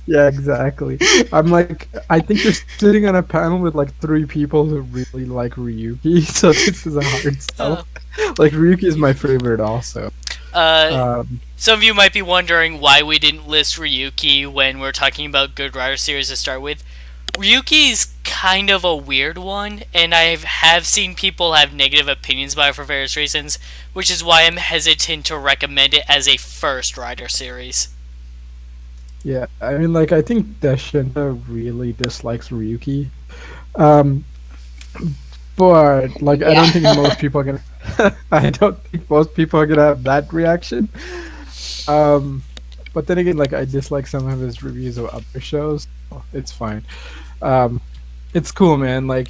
Yeah, exactly. I'm like, I think you're sitting on a panel with like three people who really like Ryuki, so this is a hard sell. Like Ryuki is my favorite also. Some of you might be wondering why we didn't list Ryuki when we're talking about good Rider series to start with. Ryuki's kind of a weird one, and I have seen people have negative opinions about it for various reasons, which is why I'm hesitant to recommend it as a first Rider series. Yeah, I mean, like, I think Deshinta really dislikes Ryuki. Um, but, like, I don't think most people are gonna... I don't think most people are gonna have that reaction. But then again, like, I dislike some of his reviews of other shows. So it's fine. Um, it's cool, man. Like,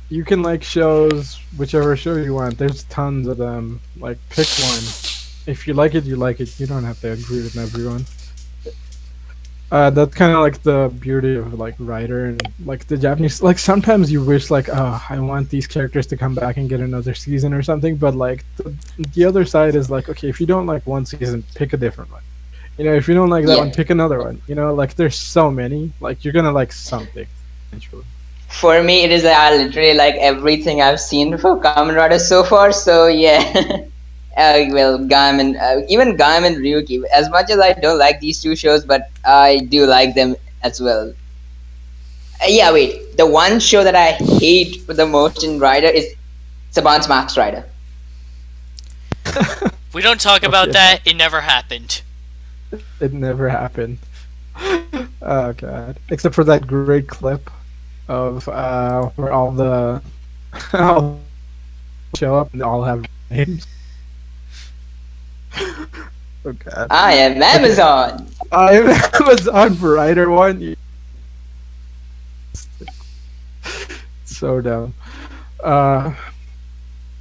you can like shows, whichever show you want. There's tons of them. Like, pick one. If you like it, you like it. You don't have to agree with everyone. That's kind of like the beauty of like writer and like the Japanese. Like sometimes you wish like, oh, I want these characters to come back and get another season or something. But like the other side is like, okay, if you don't like one season, pick a different one. If you don't like that one, pick another one. Like there's so many. Like you're gonna like something eventually. For me, it is I literally like everything I've seen for Kamen Rider so far. So yeah. Well, even Gaim and Ryuki. As much as I don't like these two shows, but I do like them as well. Yeah, wait. The one show that I hate the most in Rider is Saban's Max Rider. We don't talk Okay, about that. It never happened. it never happened. Oh god! Except for that great clip of where all the all the people show up and they all have names. Oh god. I am Okay. Amazon. I was on for Rider One. So dumb. Uh,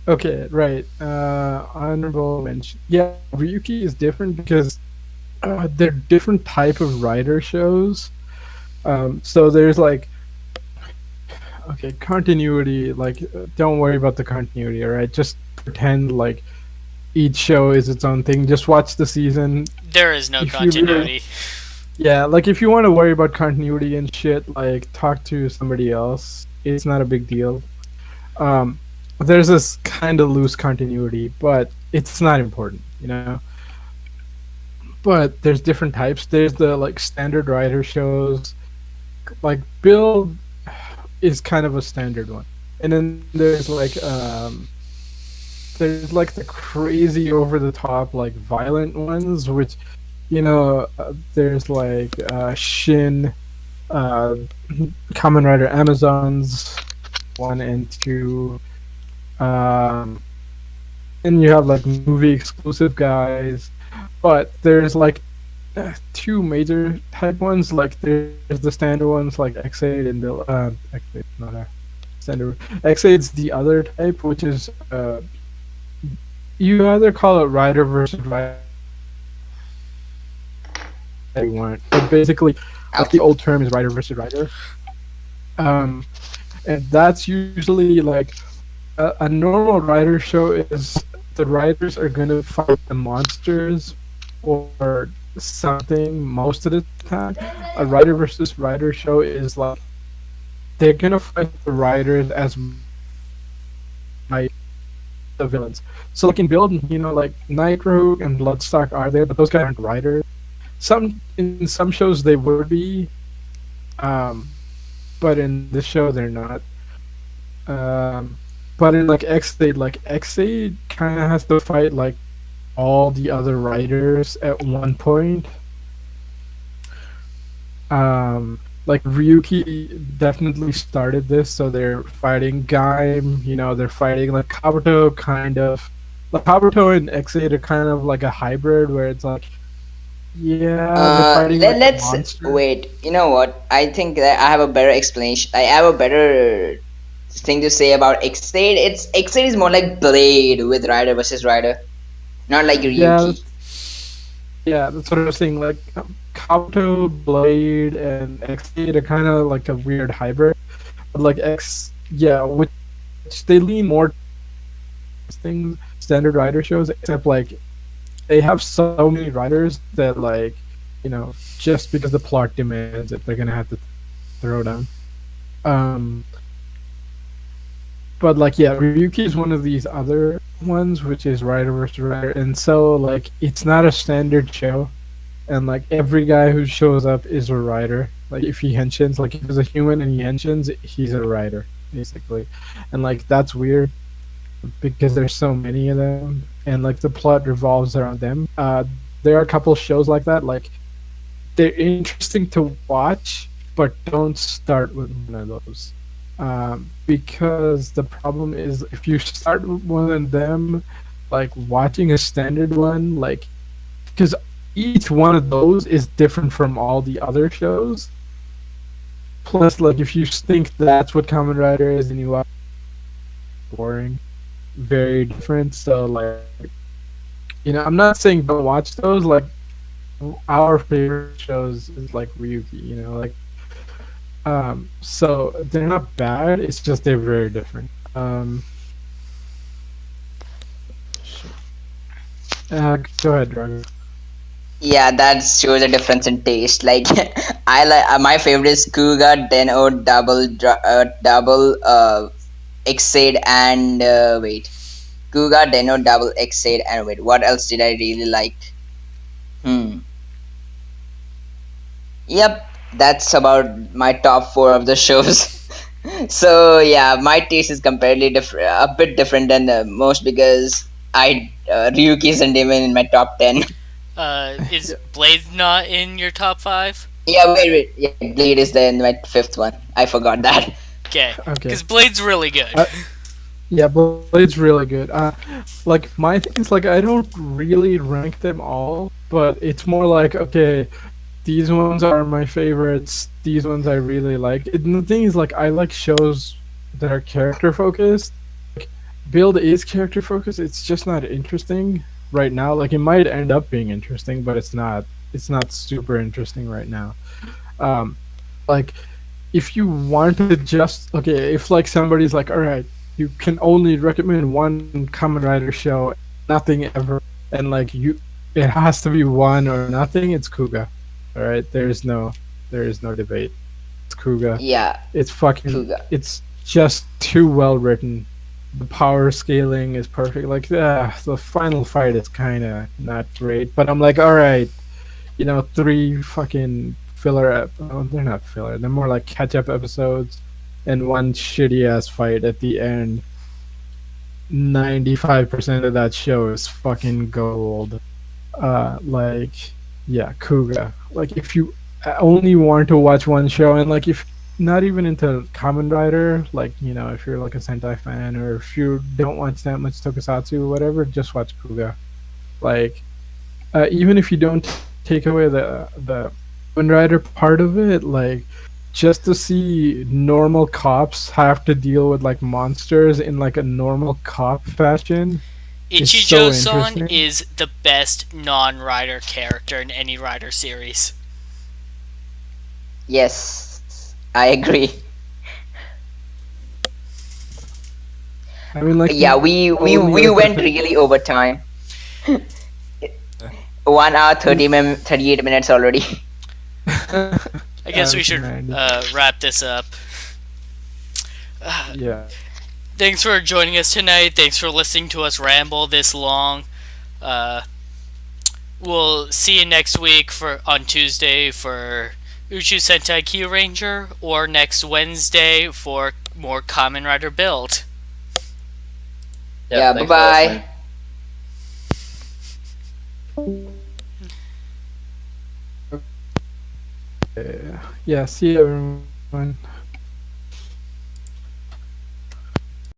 okay, right. Honorable mention. Yeah, Ryuki is different because they're different type of rider shows. So there's like okay continuity. Like don't worry about the continuity. All right, just pretend like each show is its own thing. Just watch the season. There is no If you really, continuity. yeah, like if you want to worry about continuity and shit, like talk to somebody else. It's not a big deal. Um, there's this kind of loose continuity, but it's not important, you know. But there's different types. There's the like standard writer shows, like Build is kind of a standard one, and then there's like the crazy over the top like violent ones, which there's like Shin, uh, Kamen Rider Amazons 1 and 2. Um, and you have like movie exclusive guys, but there's like two major type ones. Like there's the standard ones like X8 and the X8 not a standard. X8's the other type, which is you either call it rider versus rider you want, but basically, like the Okay. old term is rider versus rider. Um, and that's usually like a normal rider show is the riders are gonna fight the monsters or something most of the time. A rider versus rider show is like they're gonna fight the riders as like the villains. So like in Build, like Night Rogue and Bloodstock are there, but those guys aren't riders. In some shows they would be, but in this show they're not. Um, but in like X8 kind of has to fight like all the other writers at one point. Like Ryuki definitely started this, so they're fighting Gaim. They're fighting like Kabuto, kind of. Like Kabuto and X8 are kind of like a hybrid, where it's like, yeah, they're fighting like a Let's monster. wait. You know what? I think that I have a better explanation. I have a better thing to say about X8. X8 is more like Blade with Rider versus Rider, not like Yeah, Ryuki. yeah, that's what I was saying. Like Kabuto, Blade, and X8 are kind of like a weird hybrid. But like yeah, which they lean more things standard rider shows, except like they have so many riders that like just because the plot demands it, they're gonna have to throw them. Um, but like yeah, Ryuki is one of these other ones, which is rider versus rider, and so like it's not a standard show, and like every guy who shows up is a rider. Like if he henshins, like if he's a human and he henshins, he's a rider basically, and like that's weird because there's so many of them, and like the plot revolves around them. There are a couple shows like that. Like they're interesting to watch, but don't start with one of those. Because the problem is if you start with one of them, like watching a standard one, like because each one of those is different from all the other shows. Plus, like if you think that's what Kamen Rider is, and you watch boring, very different. So like, I'm not saying don't watch those. Like our favorite shows is like Ryuki. Like so they're not bad. It's just they're very different. Shit. Go ahead, Drago. Yeah, that shows a difference in taste. Like, I like my favorite is Kuga Deno double X8 and wait, Kuga Deno double X8 and wait, what else did I really like? Hmm. Yep, that's about my top four of the shows. So yeah, my taste is comparatively different, a bit different than the most because I Ryuki Sandemon in my top 10. Is Yeah. Blade not in your top five? Yeah, wait. Yeah, Blade is the in my fifth one. I forgot that. Okay, Okay. because Blade's really good. Yeah, Blade's really good. Like my thing is like I don't really rank them all, but it's more like okay, these ones are my favorites. These ones I really like. And the thing is like I like shows that are character focused. Like Build is character focused. It's just not interesting right now. Like it might end up being interesting, but it's not. It's not super interesting right now. Um, like if you want to just okay, if like somebody's like, all right, you can only recommend one Kamen Rider show, nothing ever, and like it has to be one or nothing. It's Kuga. All right, there is no debate. It's Kuga. Yeah, It's fucking. Kuga. It's just too well written. The power scaling is perfect. Like the final fight is kind of not great, but I'm like, all right, three fucking oh, they're not filler. They're more like catch up episodes and one shitty ass fight at the end. 95% of that show is fucking gold. Like, yeah, Kuga. Like, if you only want to watch one show, and like, if not even into Kamen Rider, like, if you're like a Sentai fan, or if you don't watch that much Tokusatsu or whatever, just watch Kuga. Like, even if you don't take away the Kamen Rider part of it, like just to see normal cops have to deal with like monsters in like a normal cop fashion is so Ichijo-san interesting. is the best non-rider character in any rider series. Yes, I agree. I mean, like Yeah, the only we other went person. really over time. 1 hour And 38 minutes already. I guess we out of should 90. wrap this up. Yeah. Thanks for joining us tonight. Thanks for listening to us ramble this long. Uh, we'll see you next week on Tuesday for Uchu Sentai Key Ranger, or next Wednesday for more Kamen Rider Build. Yeah, Yeah, bye thanks for bye. listening. Yeah. See you, everyone.